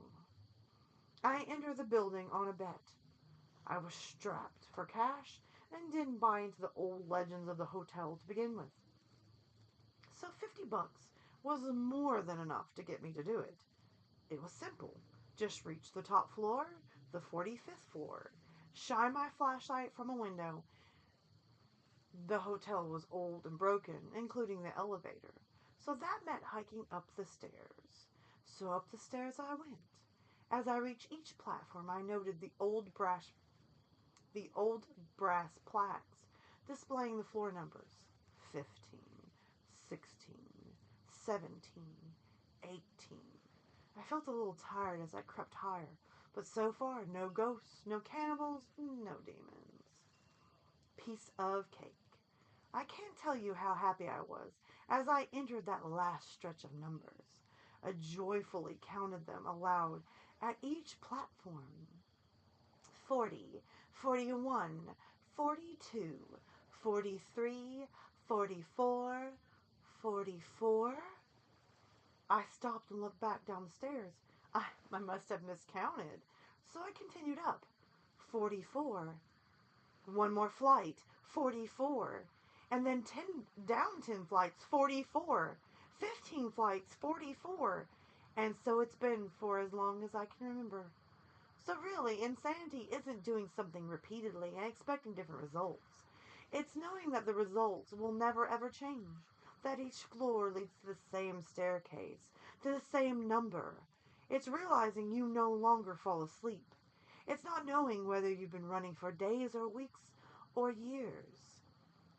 I enter the building on a bet. I was strapped for cash and didn't buy into the old legends of the hotel to begin with. So $50 was more than enough to get me to do it. It was simple. Just reach the top floor, the 45th floor, shine my flashlight from a window. The hotel was old and broken, including the elevator, so that meant hiking up the stairs. So up the stairs I went. As I reached each platform, I noted the old brass plaques displaying the floor numbers 15, 16, 17, 18. I felt a little tired as I crept higher, but so far no ghosts, no cannibals, no demons. Piece of cake. I can't tell you how happy I was as I entered that last stretch of numbers. I joyfully counted them aloud at each platform. 40, 41, 42, 43, 44, 44. I stopped and looked back down the stairs. I must have miscounted. So I continued up. 44. One more flight. 44. And then 10 down 10 flights. 44. 15 flights. 44. And so it's been for as long as I can remember. So really, insanity isn't doing something repeatedly and expecting different results. It's knowing that the results will never ever change. That each floor leads to the same staircase, to the same number. It's realizing you no longer fall asleep. It's not knowing whether you've been running for days or weeks or years.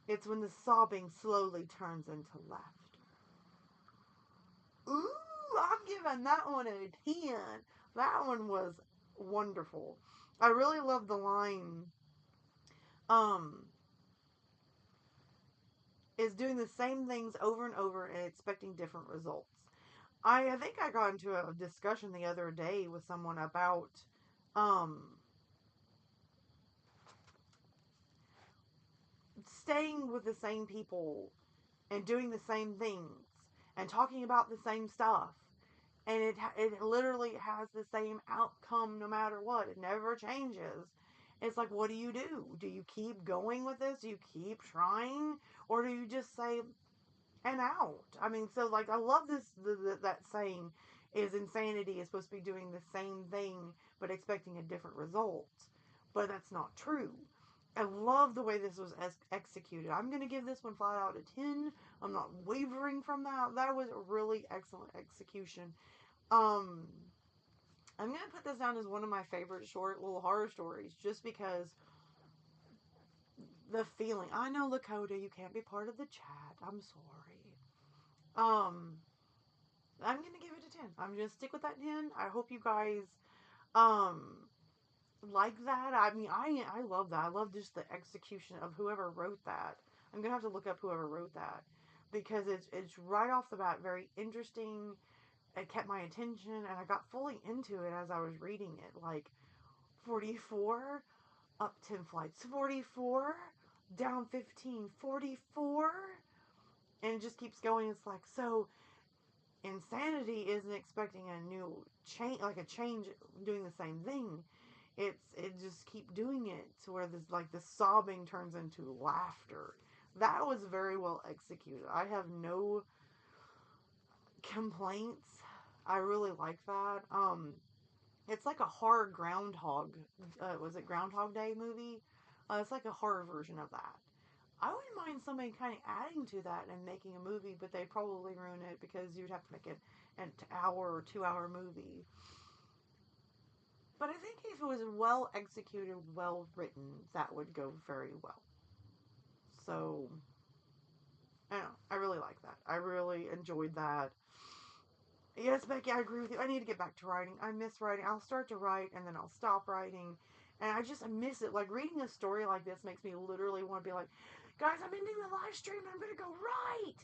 It's when the sobbing slowly turns into laughter. Ooh, I'm giving that one a 10. That one was wonderful. I really love the line, um, is doing the same things over and over and expecting different results. I think I got into a discussion the other day with someone about, um, staying with the same people and doing the same things and talking about the same stuff. And it literally has the same outcome no matter what. It never changes. It's like, what do you do? Do you keep going with this? Do you keep trying? Or do you just say, and out? I mean, so like, I love this, that saying is insanity is supposed to be doing the same thing but expecting a different result. But that's not true. I love the way this was executed. I'm going to give this one 5 out of 10. I'm not wavering from that. That was a really excellent execution. Um, I'm going to put this down as one of my favorite short little horror stories just because the feeling. I know, Lakota, you can't be part of the chat. I'm sorry. I'm going to give it a 10. I'm going to stick with that 10. I hope you guys, um, like that. I mean, I love that. I love just the execution of whoever wrote that. I'm going to have to look up whoever wrote that because it's right off the bat very interesting. It kept my attention and I got fully into it as I was reading it. Like 44, up 10 flights, 44, down 15, 44, and it just keeps going. It's like, so insanity isn't expecting a new change, like a change doing the same thing. It just keep doing it to where this, like, the sobbing turns into laughter. That was very well executed. I have no complaints. I really like that. It's like a horror Groundhog. Was it Groundhog Day movie? It's like a horror version of that. I wouldn't mind somebody kind of adding to that and making a movie, but they'd probably ruin it because you'd have to make it an hour or 2 hour movie. But I think if it was well executed, well written, that would go very well. So, I don't know. I really like that. I really enjoyed that. Yes, Becky, I agree with you. I need to get back to writing. I miss writing. I'll start to write and then I'll stop writing. And I miss it. Like, reading a story like this makes me literally want to be like, guys, I'm ending the live stream. I'm going to go write.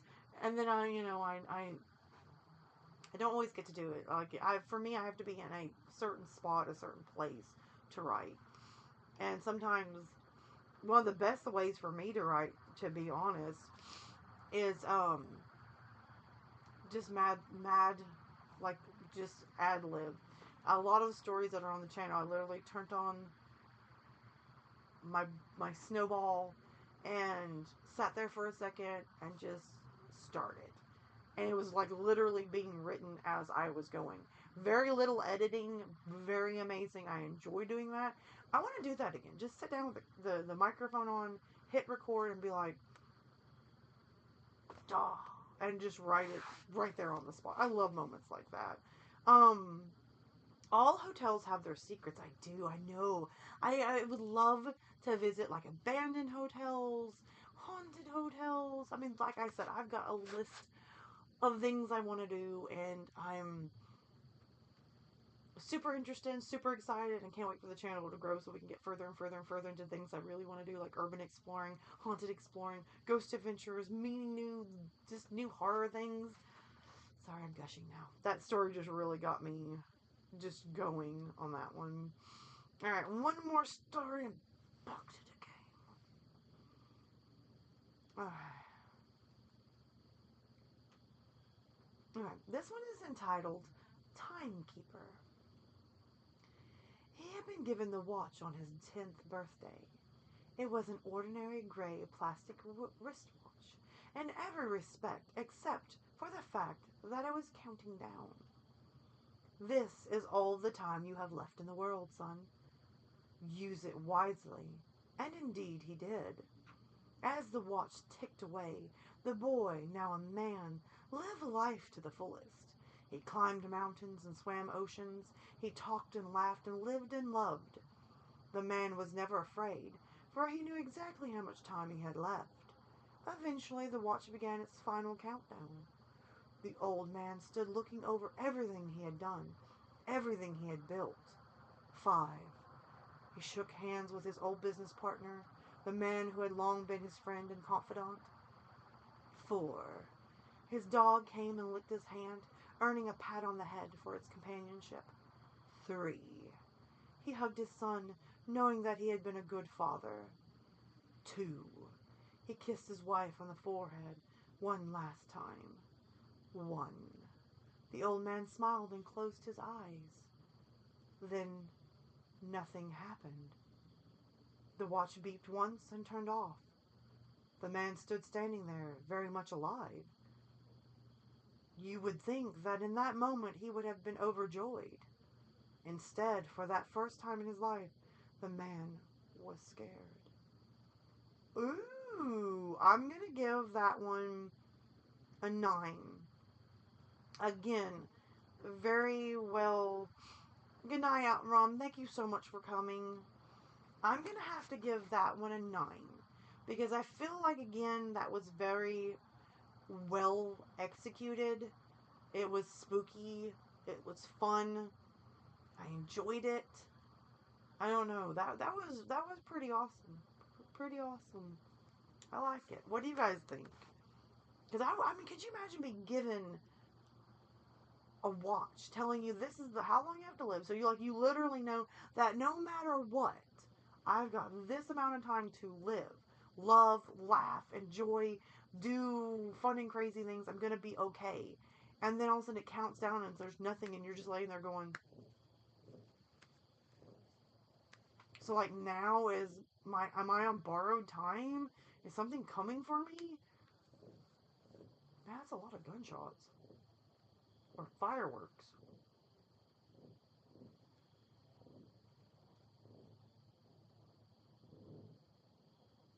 And then I don't always get to do it. Like, for me, I have to be in a certain spot, a certain place to write. And sometimes one of the best ways for me to write, to be honest, is just mad, like, just ad lib. A lot of the stories that are on the channel, I literally turned on my snowball and sat there for a second and just started. And it was like literally being written as I was going. Very little editing, very amazing. I enjoy doing that. I want to do that again. Just sit down with the microphone on, hit record, and be like, duh, and just write it right there on the spot. I love moments like that. All hotels have their secrets. I do. I know. I would love to visit like abandoned hotels, haunted hotels. I mean, like I said, I've got a list of things I want to do, and super interested, super excited, and can't wait for the channel to grow so we can get further and further and further into things I really want to do, like urban exploring, haunted exploring, ghost adventures, meeting just new horror things. Sorry, I'm gushing now. That story just really got me just going on that one. Alright, one more story and back to the game. Alright, this one is entitled Timekeeper. He had been given the watch on his 10th birthday. It was an ordinary gray plastic wristwatch in every respect except for the fact that it was counting down. This is all the time you have left in the world, son. Use it wisely. And indeed he did. As the watch ticked away, the boy, now a man, lived life to the fullest. He climbed mountains and swam oceans. He talked and laughed and lived and loved. The man was never afraid, for he knew exactly how much time he had left. Eventually, the watch began its final countdown. The old man stood looking over everything he had done, everything he had built. 5. He shook hands with his old business partner, the man who had long been his friend and confidant. 4. His dog came and licked his hand, earning a pat on the head for its companionship. 3. He hugged his son, knowing that he had been a good father. 2. He kissed his wife on the forehead one last time. 1. The old man smiled and closed his eyes. Then nothing happened. The watch beeped once and turned off. The man stood standing there, very much alive. You would think that in that moment he would have been overjoyed. Instead, for that first time in his life, the man was scared. Ooh, I'm going to give that one a 9. Again, very well. Good night, out, Rom. Thank you so much for coming. I'm going to have to give that one a 9. Because I feel like, again, that was very well executed. It was spooky. It was fun. I enjoyed it. I don't know. That was pretty awesome. Pretty awesome. I like it. What do you guys think? Because I mean, could you imagine being given a watch telling you this is how long you have to live? So you literally know that no matter what, I've got this amount of time to live, love, laugh, enjoy, do fun and crazy things. I'm gonna be okay. And then all of a sudden it counts down and there's nothing, and you're just laying there going. So like now am I on borrowed time? Is something coming for me? That's a lot of gunshots. Or fireworks.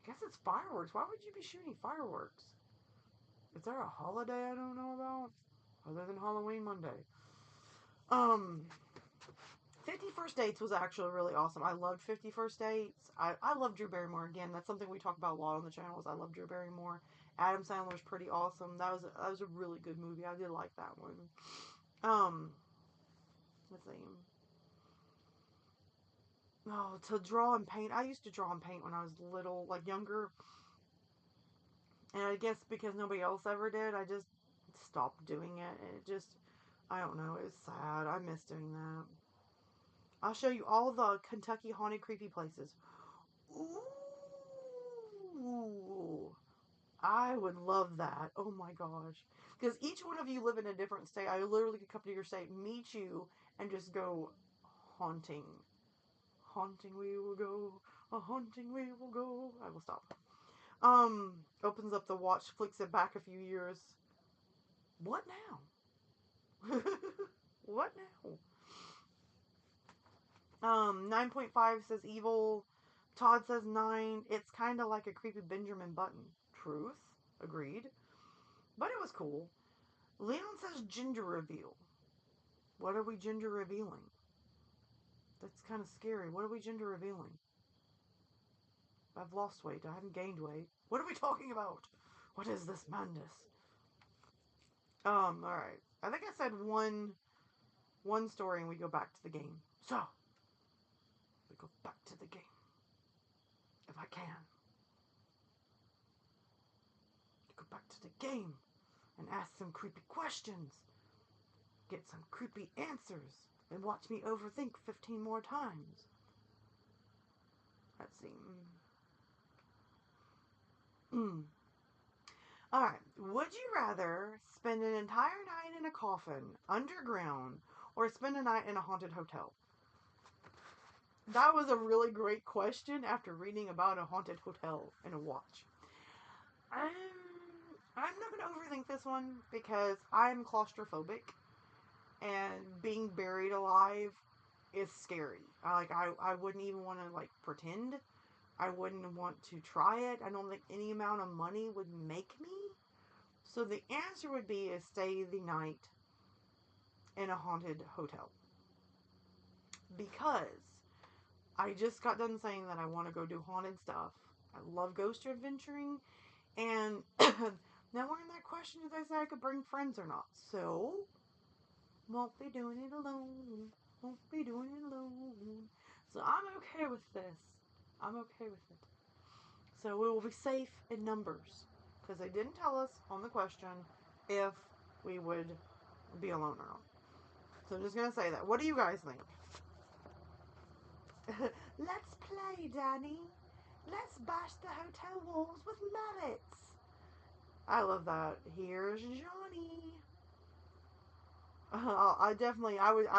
I guess it's fireworks. Why would you be shooting fireworks? Is there a holiday I don't know about? Other than Halloween Monday. Um, 50 First Dates was actually really awesome. I loved 50 First Dates. I love Drew Barrymore. Again, that's something we talk about a lot on the channel. Is I love Drew Barrymore. Adam Sandler's pretty awesome. That was a really good movie. I did like that one. Let's see. Oh, to draw and paint. I used to draw and paint when I was little, like younger. And I guess because nobody else ever did, I just stopped doing it. And it just, I don't know, it was sad. I miss doing that. I'll show you all the Kentucky haunted creepy places. Ooh. I would love that. Oh my gosh. Because each one of you live in a different state. I literally could come to your state, meet you, and just go haunting. Haunting we will go. A haunting we will go. I will stop. Opens up the watch, flicks it back a few years. What now? What now? 9.5 says evil. Todd says 9. It's kind of like a creepy Benjamin Button. Truth. Agreed. But it was cool. Leon says gender reveal. What are we gender revealing? That's kind of scary. What are we gender revealing? I've lost weight. I haven't gained weight. What are we talking about? What is this madness? Alright. I think I said 1 one story and we go back to the game. So, we go back to the game. If I can. Go back to the game and ask some creepy questions. Get some creepy answers. And watch me overthink 15 more times. Let's see. Alright. Would you rather spend an entire night in a coffin underground or spend a night in a haunted hotel? That was a really great question after reading about a haunted hotel and a watch. I'm not going to overthink this one because I'm claustrophobic and being buried alive is scary. I wouldn't even want to pretend. I wouldn't want to try it. I don't think any amount of money would make me. So the answer would be is stay the night in a haunted hotel. Because I just got done saying that I want to go do haunted stuff. I love ghost adventuring. And now we're in that question if I say I could bring friends or not. So, won't be doing it alone. Won't be doing it alone. So I'm okay with this. I'm okay with it. So we will be safe in numbers. Because they didn't tell us on the question if we would be alone or not. So I'm just going to say that. What do you guys think? Let's play, Danny. Let's bash the hotel walls with mallets. I love that. Here's Johnny. I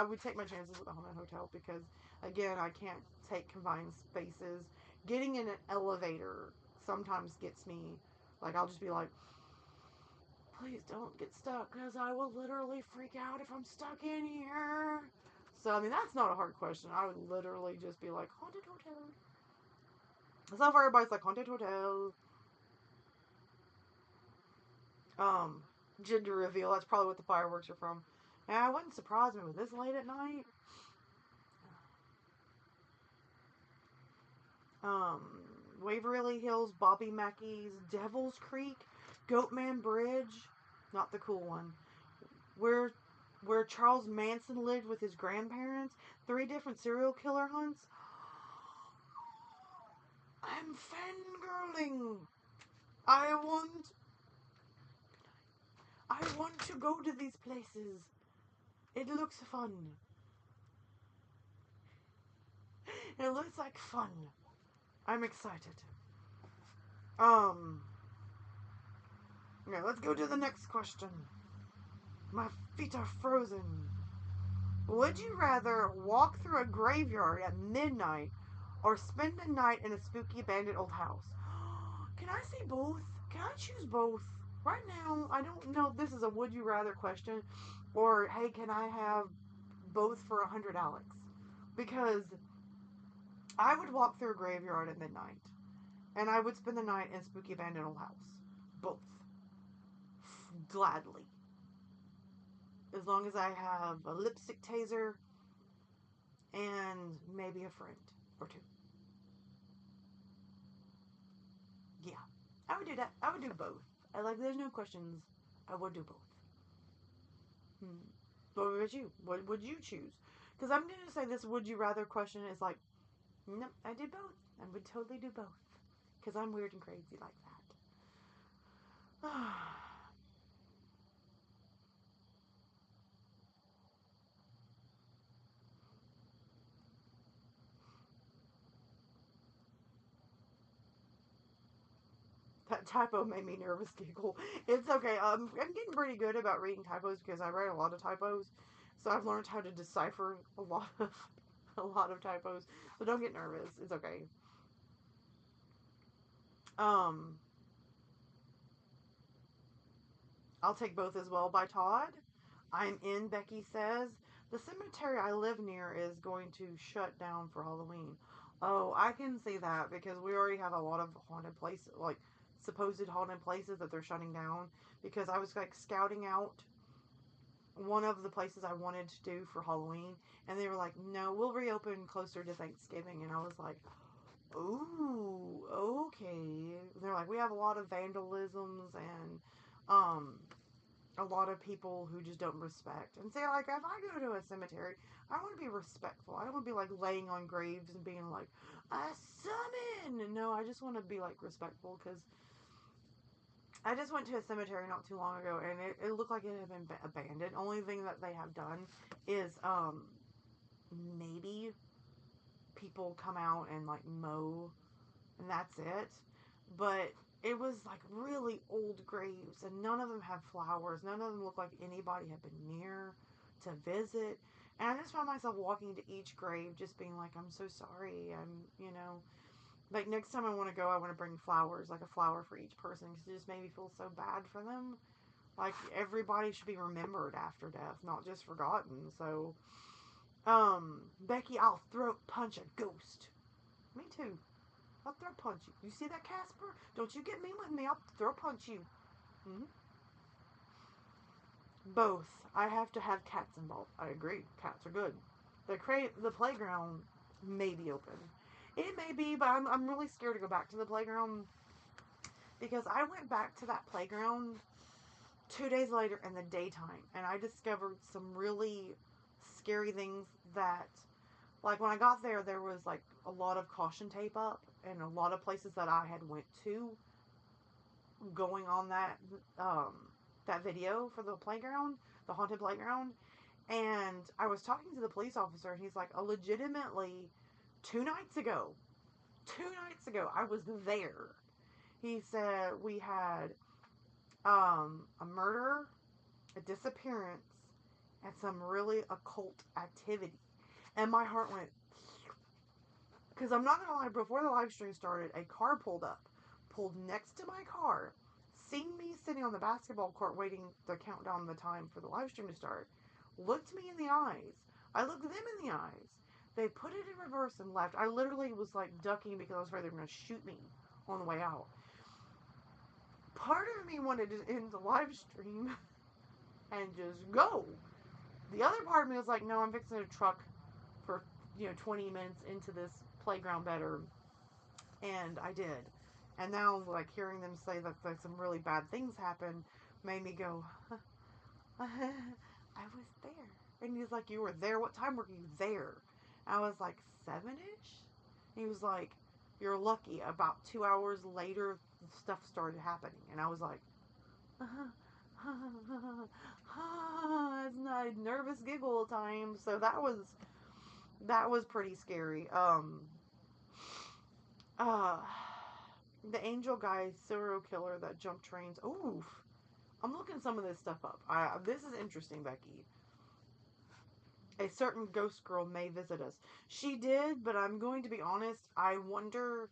would take my chances with a haunted hotel because, again, I can't take confined spaces. Getting in an elevator sometimes gets me, I'll just be like, please don't get stuck because I will literally freak out if I'm stuck in here. So, I mean, that's not a hard question. I would literally just be like, haunted hotel. It's not for everybody's like, haunted hotel. Gender reveal. That's probably what the fireworks are from. Yeah, it wouldn't surprise me with this late at night. Um, Waverly Hills, Bobby Mackey's, Devil's Creek, Goatman Bridge, not the cool one. Where Charles Manson lived with his grandparents, 3 different serial killer hunts. I'm fangirling. I want to go to these places. It looks fun. It looks like fun. I'm excited. Yeah, let's go to the next question. My feet are frozen. Would you rather walk through a graveyard at midnight or spend the night in a spooky abandoned old house? Can I say both? Can I choose both? Right now, I don't know if this is a would you rather question or hey, can I have both for $100? Because I would walk through a graveyard at midnight and I would spend the night in a spooky abandoned old house. Both. Gladly. As long as I have a lipstick taser and maybe a friend or two. Yeah, I would do that. I would do both. There's no questions. I would do both. What would you? What would you choose? Because I'm going to say this would you rather question is like, nope, I did both. I would totally do both. Because I'm weird and crazy like that. That typo made me nervous giggle. It's okay. I'm getting pretty good about reading typos because I write a lot of typos. So I've learned how to decipher a lot of typos. So don't get nervous. It's okay. Um, I'll take both as well by Todd. I'm in, Becky says. The cemetery I live near is going to shut down for Halloween. Oh, I can see that because we already have a lot of haunted places, supposed haunted places that they're shutting down. Because I was scouting out one of the places I wanted to do for Halloween, and they were like, no, we'll reopen closer to Thanksgiving. And I was like, ooh, okay. They're like, we have a lot of vandalisms and a lot of people who just don't respect. And say, like, if I go to a cemetery, I want to be respectful. I don't want to be, like, laying on graves and being like, I summon! No, I just want to be, like, respectful, because I just went to a cemetery not too long ago, and it looked like it had been abandoned. Only thing that they have done is, maybe people come out and, like, mow, and that's it. But it was, like, really old graves, and none of them had flowers. None of them looked like anybody had been near to visit. And I just found myself walking to each grave just being like, I'm so sorry. Like, next time I want to go, I want to bring flowers, like a flower for each person, because it just made me feel so bad for them. Like, everybody should be remembered after death, not just forgotten. So, Becky, I'll throat punch a ghost. Me too. I'll throat punch you. You see that, Casper? Don't you get mean with me. I'll throat punch you. Mm-hmm. Both. I have to have cats involved. I agree. Cats are good. The playground may be open. It may be, but I'm really scared to go back to the playground, because I went back to that playground 2 days later in the daytime, and I discovered some really scary things that, like, when I got there, there was, like, a lot of caution tape up, and a lot of places that I had went to going on that video for the playground, the haunted playground. And I was talking to the police officer, and he's like, legitimately, 2 nights ago, I was there. He said we had a murder, a disappearance, and some really occult activity. And my heart went, because I'm not gonna lie, before the live stream started, a car pulled next to my car, seen me sitting on the basketball court waiting to count down the time for the live stream to start, looked me in the eyes. I looked them in the eyes. They put it in reverse and left. I literally was, like, ducking because I was afraid they were going to shoot me on the way out. Part of me wanted to end the live stream and just go. The other part of me was like, no, I'm fixing a truck for 20 minutes into this playground better. And I did. And now, like, hearing them say that, like, some really bad things happened made me go, I was there. And he's like, you were there? What time were you there? I was like, 7-ish? He was like, you're lucky. About 2 hours later, stuff started happening. And I was like, it's not a nervous giggle time. So that was pretty scary. Uh, the angel guy, serial killer that jumped trains. Oof. I'm looking some of this stuff up. This is interesting, Becky. A certain ghost girl may visit us. She did, but I'm going to be honest. I wonder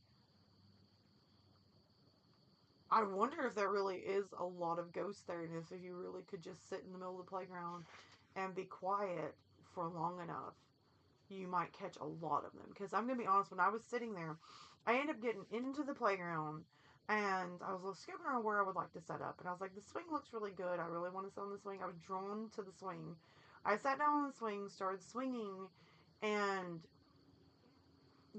if there really is a lot of ghosts there, and if you really could just sit in the middle of the playground and be quiet for long enough, you might catch a lot of them. Because I'm going to be honest, when I was sitting there, I ended up getting into the playground, and I was skipping around where I would like to set up. And I was like, the swing looks really good. I really want to sit on the swing. I was drawn to the swing. I sat down on the swing, started swinging, and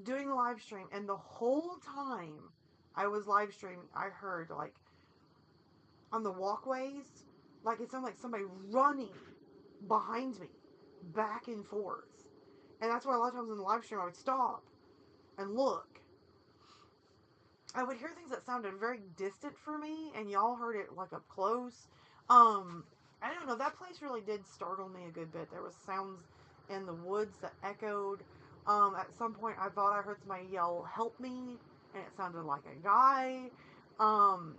doing the live stream. And the whole time I was live streaming, I heard, like, on the walkways, like, it sounded like somebody running behind me, back and forth. And that's why a lot of times in the live stream I would stop and look. I would hear things that sounded very distant for me, and y'all heard it, like, up close. I don't know, that place really did startle me a good bit. There was sounds in the woods that echoed. At some point I thought I heard somebody yell, help me, and it sounded like a guy. I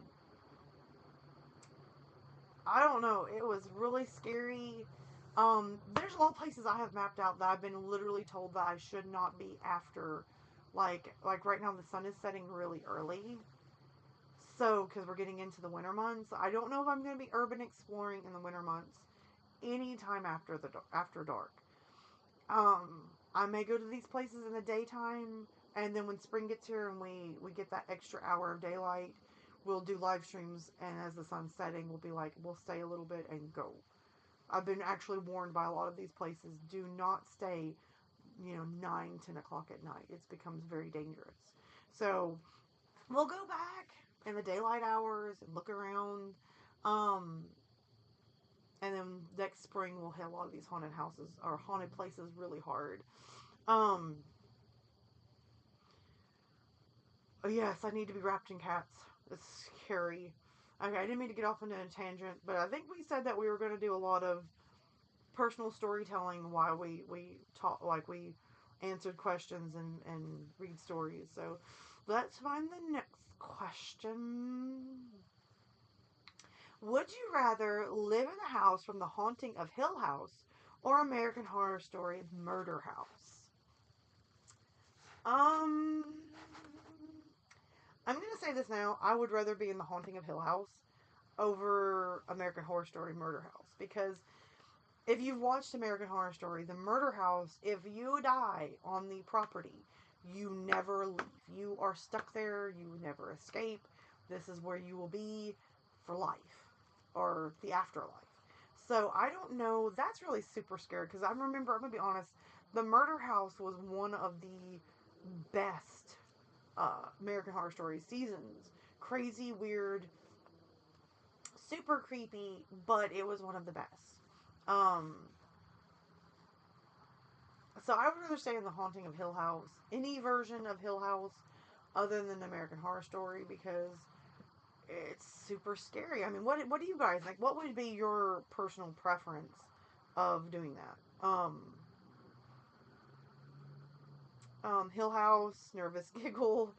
don't know, it was really scary. There's a lot of places I have mapped out that I've been literally told that I should not be after, like right now the sun is setting really early. So, because we're getting into the winter months, I don't know if I'm going to be urban exploring in the winter months anytime after dark. I may go to these places in the daytime, and then when spring gets here and we get that extra hour of daylight, we'll do live streams, and as the sun's setting, we'll be like, we'll stay a little bit and go. I've been actually warned by a lot of these places, do not stay, 9, 10 o'clock at night. It becomes very dangerous. So, we'll go back in the daylight hours and look around. Um, And then next spring we'll hit a lot of these haunted houses or haunted places really hard. Um, yes, I need to be wrapped in cats. It's scary. Okay, I didn't mean to get off into a tangent, but I think we said that we were going to do a lot of personal storytelling while we talk, like we answered questions and read stories. So let's find the next question. Would you rather live in a house from the haunting of Hill House or American Horror Story Murder House? Um, I'm gonna say this now. I would rather be in the haunting of Hill House over American Horror Story Murder House, because if you've watched American Horror Story, the murder house, if you die on the property, you never leave. You are stuck there. You never escape. This is where you will be for life or the afterlife. So I don't know. That's really super scary because I remember, I'm going to be honest, the murder house was one of the best American Horror Story seasons. Crazy, weird, super creepy, but it was one of the best. Um, So I would rather stay in the haunting of Hill House, any version of Hill House, other than American Horror Story, because it's super scary. I mean, what do you guys think? What would be your personal preference of doing that? Hill House, Nervous Giggle.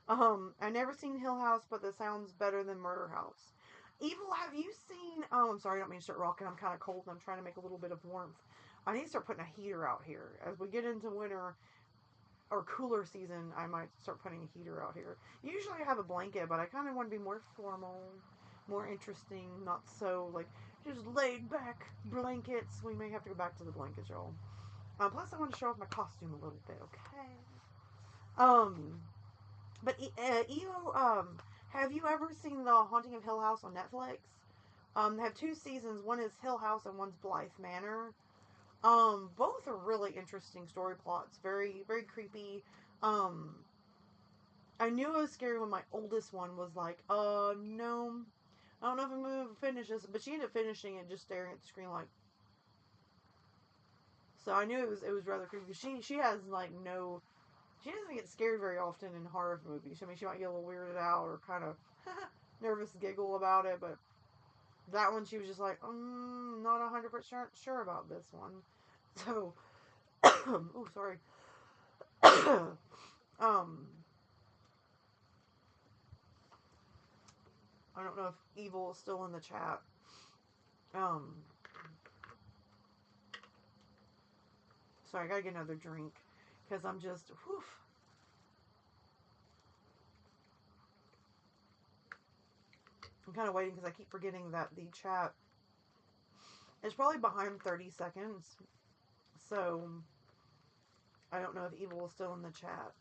I've never seen Hill House, but that sounds better than Murder House. Evil, have you seen? Oh, I'm sorry, I don't mean to start rocking. I'm kind of cold and I'm trying to make a little bit of warmth. I need to start putting a heater out here. As we get into winter, or cooler season, I might start putting a heater out here. Usually I have a blanket, but I kind of want to be more formal, more interesting, not so like just laid back blankets. We may have to go back to the blankets, y'all. Plus, I want to show off my costume a little bit, okay? Um, but Evo, have you ever seen The Haunting of Hill House on Netflix? They have two seasons. One is Hill House and one's Blythe Manor. Both are really interesting story plots. Very, very creepy. Um, I knew it was scary when my oldest one was like, no, I don't know if I'm gonna finish this, but she ended up finishing it, just staring at the screen like. So I knew it was rather creepy. She has like no, she doesn't get scared very often in horror movies. I mean, she might get a little weirded out or kind of nervous giggle about it, but that one she was just like, not 100% sure about this one. So, oh sorry. um, I don't know if Evil is still in the chat. Um, sorry, I gotta get another drink because I'm just, whew. I'm kind of waiting because I keep forgetting that the chat is probably behind 30 seconds. So I don't know if Evil is still in the chat.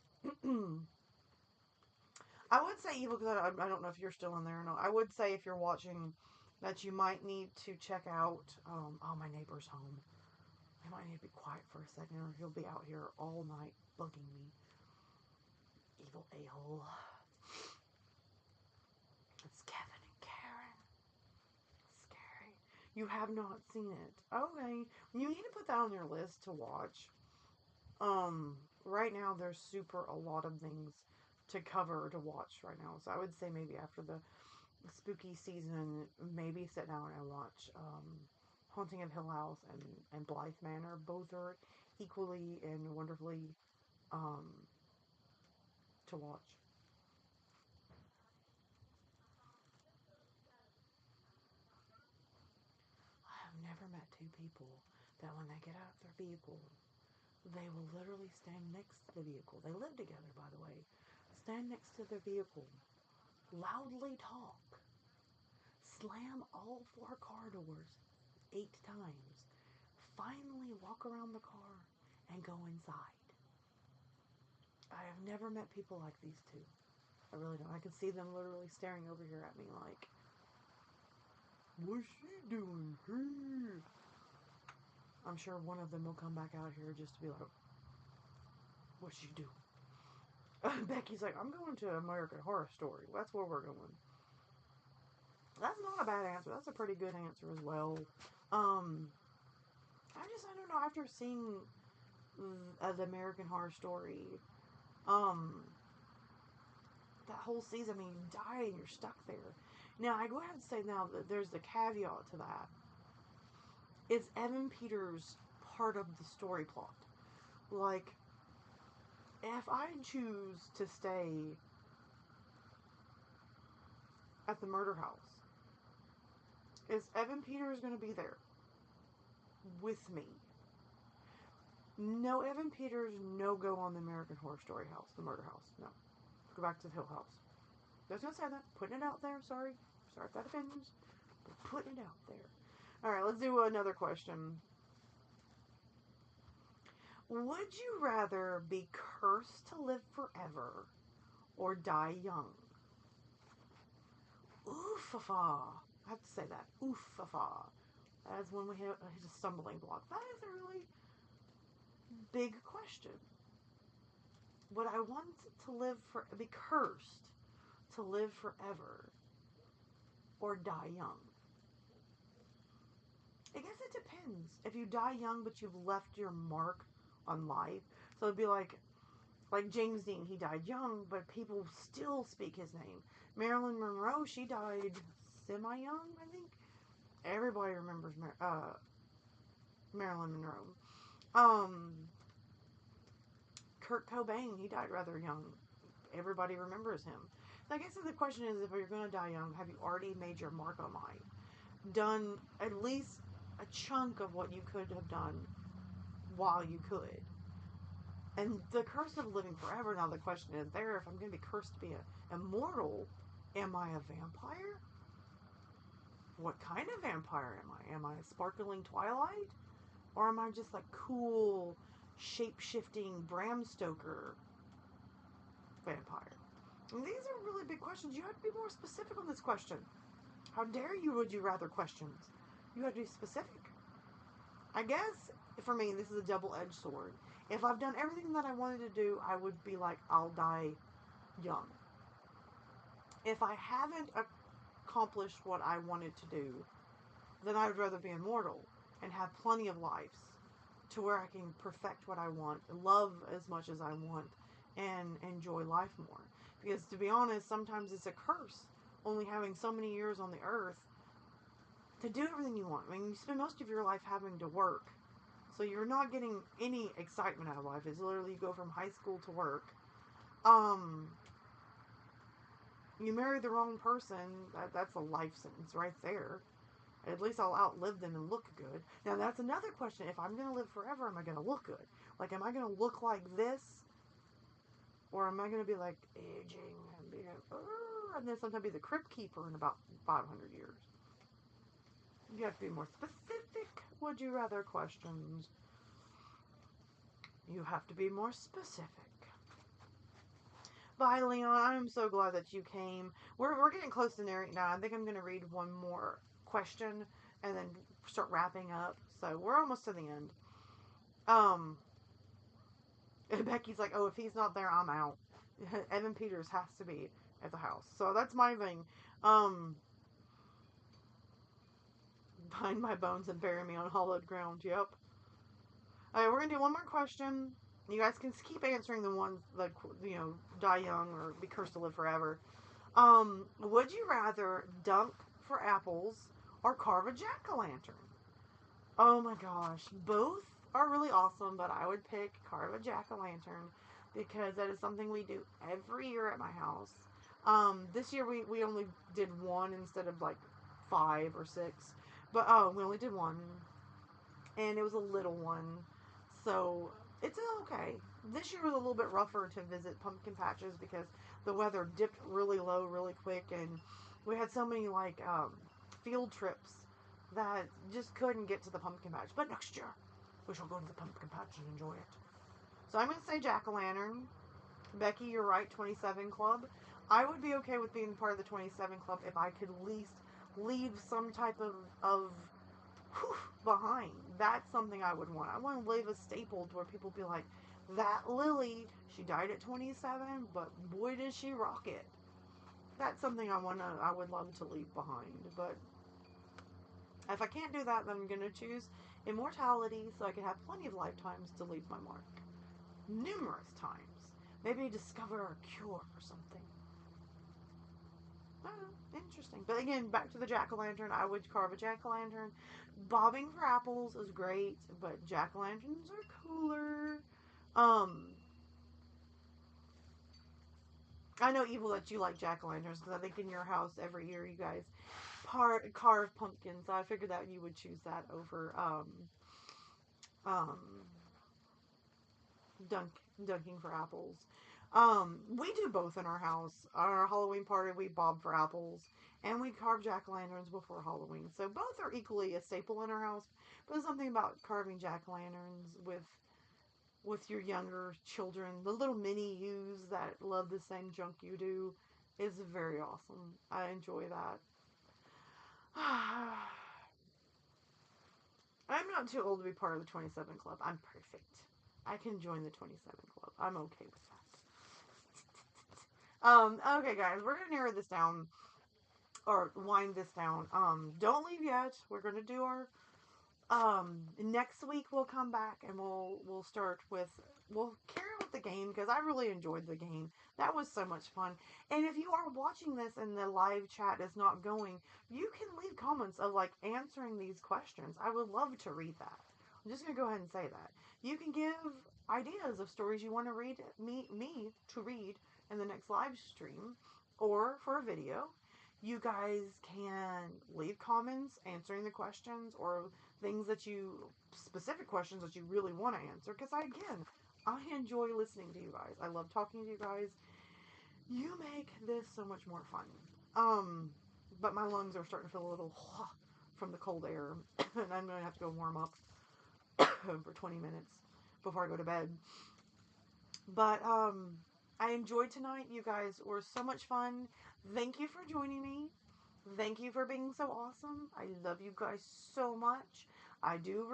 I would say Evil because I don't know if you're still in there or not. I would say if you're watching that you might need to check out. Oh, my neighbor's home. I might need to be quiet for a second or he'll be out here all night bugging me. Evil a-hole. It's Kevin and Karen. Scary. You have not seen it. Okay. You need to put that on your list to watch. Right now there's super a lot of things to cover to watch right now. So I would say maybe after the spooky season, maybe sit down and watch Haunting of Hill House and Blythe Manor. Both are equally and wonderfully um, to watch. I have never met two people that when they get out of their vehicle, they will literally stand next to the vehicle. They live together, by the way. Stand next to their vehicle, loudly talk, slam all four car doors 8 times, finally walk around the car and go inside. I have never met people like these two. I really don't. I can see them literally staring over here at me like, what's she doing here? I'm sure one of them will come back out here just to be like, what's she doing? Becky's like, I'm going to American Horror Story. That's where we're going. That's not a bad answer. That's a pretty good answer as well. I don't know, after seeing the American Horror Story, that whole season, I mean, you die and you're stuck there. Now, I go ahead and say now that there's a caveat to that. Is Evan Peters part of the story plot? Like, if I choose to stay at the murder house, is Evan Peters going to be there with me? No Evan Peters, no go on the American Horror Story house, the murder house. No. Go back to the Hill House. I was going to say that. Putting it out there. Sorry if that offends. But putting it out there. Alright, let's do another question. Would you rather be cursed to live forever or die young? Oof-a-fa. I have to say that. Oof-a-fa. That's when we hit a stumbling block. That is a really big question. Would I want to be cursed to live forever or die young? I guess it depends. If you die young but you've left your mark on life, so it'd be like James Dean, he died young, but people still speak his name. Marilyn Monroe, she died semi-young, I think. Everybody remembers Marilyn Monroe. Kurt Cobain, he died rather young. Everybody remembers him. So I guess the question is, if you're going to die young, have you already made your mark on life? Done at least a chunk of what you could have done while you could. And the curse of living forever, now the question is there, if I'm going to be cursed to be immortal, am I a vampire? What kind of vampire am I? Am I a sparkling Twilight? Or am I just like cool, shape-shifting Bram Stoker vampire? And these are really big questions. You have to be more specific on this question. How dare you, would you rather questions? You have to be specific. I guess, for me, this is a double-edged sword. If I've done everything that I wanted to do, I would be like, I'll die young. If I haven't accomplished what I wanted to do, then I would rather be immortal and have plenty of lives to where I can perfect what I want, love as much as I want, and enjoy life more. Because to be honest, sometimes it's a curse only having so many years on the earth to do everything you want. I mean, you spend most of your life having to work, so you're not getting any excitement out of life. It's literally you go from high school to work. You marry the wrong person, that's a life sentence right there. At least I'll outlive them and look good. Now, that's another question. If I'm going to live forever, am I going to look good? Like, am I going to look like this? Or am I going to be, like, aging and being and then sometimes be the crypt keeper in about 500 years? You have to be more specific. Would you rather questions? You have to be more specific. Bye, Leon. I'm so glad that you came. We're getting close to narrating now. I think I'm going to read one more question and then start wrapping up. So we're almost to the end. And Becky's like, oh, if he's not there, I'm out. Evan Peters has to be at the house. So that's my thing. Bind my bones and bury me on hollowed ground. Yep. Alright, we're going to do one more question. You guys can keep answering the ones that, die young or be cursed to live forever. Would you rather dunk for apples or carve a jack-o'-lantern? Oh my gosh. Both are really awesome, but I would pick carve a jack-o'-lantern because that is something we do every year at my house. This year we only did one instead of like 5 or 6. But we only did one. And it was a little one. So it's okay. This year was a little bit rougher to visit pumpkin patches because the weather dipped really low really quick, and we had so many field trips that just couldn't get to the pumpkin patch. But next year we shall go to the pumpkin patch and enjoy it. So I'm going to say jack-o'-lantern. Becky, you're right, 27 Club. I would be okay with being part of the 27 Club if I could at least leave some type of behind. That's something I would want. I want to leave a staple to where people be like, that Lily, she died at 27, but boy did she rock it. That's something I would love to leave behind. But If I can't do that, then I'm going to choose immortality so I can have plenty of lifetimes to leave my mark. Numerous times. Maybe discover a cure for something. Interesting. But again, back to the jack-o'-lantern. I would carve a jack-o'-lantern. Bobbing for apples is great, but jack-o'-lanterns are cooler. Um, I know, Evil, that you like jack-o'-lanterns because I think in your house every year you guys carve pumpkins. I figured that you would choose that over um, dunk, dunking for apples. We do both in our house. On our Halloween party, we bob for apples, and we carve jack-o'-lanterns before Halloween. So both are equally a staple in our house. But there's something about carving jack-o'-lanterns with your younger children, the little mini yous that love the same junk you do, is very awesome. I enjoy that. I'm not too old to be part of the 27 Club. I'm perfect. I can join the 27 Club. I'm okay with that. Okay, guys, we're gonna narrow this down or wind this down. Don't leave yet. We're gonna do our next week we'll come back and we'll start with we'll carry on with the game because I really enjoyed the game. That was so much fun. And if you are watching this and the live chat is not going, you can leave comments of like answering these questions. I would love to read that. I'm just gonna go ahead and say that. You can give ideas of stories you want to read me to read in the next live stream or for a video. You guys can leave comments answering the questions or things that you specific questions that you really want to answer because I enjoy listening to you guys. I love talking to you guys. You make this so much more fun. But my lungs are starting to feel a little from the cold air, and I'm gonna have to go warm up for 20 minutes before I go to bed. But I enjoyed tonight. You guys were so much fun. Thank you for joining me. Thank you for being so awesome. I love you guys so much. I do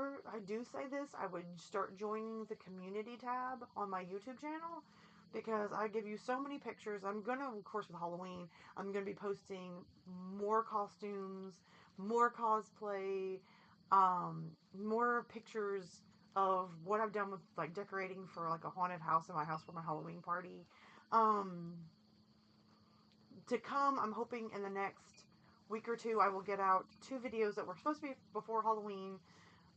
say this. I would start joining the community tab on my YouTube channel because I give you so many pictures. I'm gonna, of course, with Halloween, I'm gonna be posting more costumes, more cosplay, more pictures of what I've done with like decorating for like a haunted house in my house for my Halloween party. Um, to come, I'm hoping in the next week or two, I will get out 2 videos that were supposed to be before Halloween,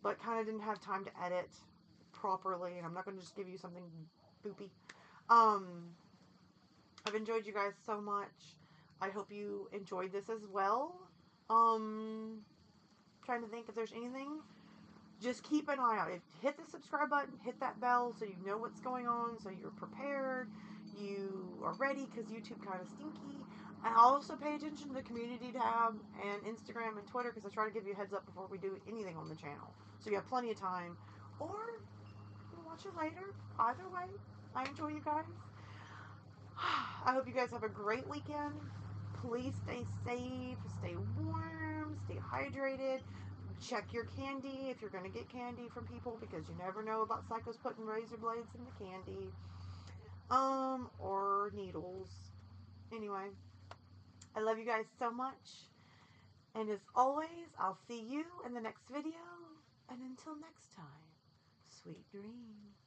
but kind of didn't have time to edit properly, and I'm not going to just give you something boopy. Um, I've enjoyed you guys so much. I hope you enjoyed this as well. Trying to think if there's anything. Just keep an eye out. Hit the subscribe button, hit that bell so you know what's going on, so you're prepared, you are ready, because YouTube kind of stinky. And also pay attention to the community tab and Instagram and Twitter because I try to give you a heads up before we do anything on the channel. So you have plenty of time. Or you'll watch it later. Either way, I enjoy you guys. I hope you guys have a great weekend. Please stay safe, stay warm, stay hydrated. Check your candy if you're going to get candy from people because you never know about psychos putting razor blades in the candy. Or needles. Anyway, I love you guys so much. And as always, I'll see you in the next video. And until next time, sweet dreams.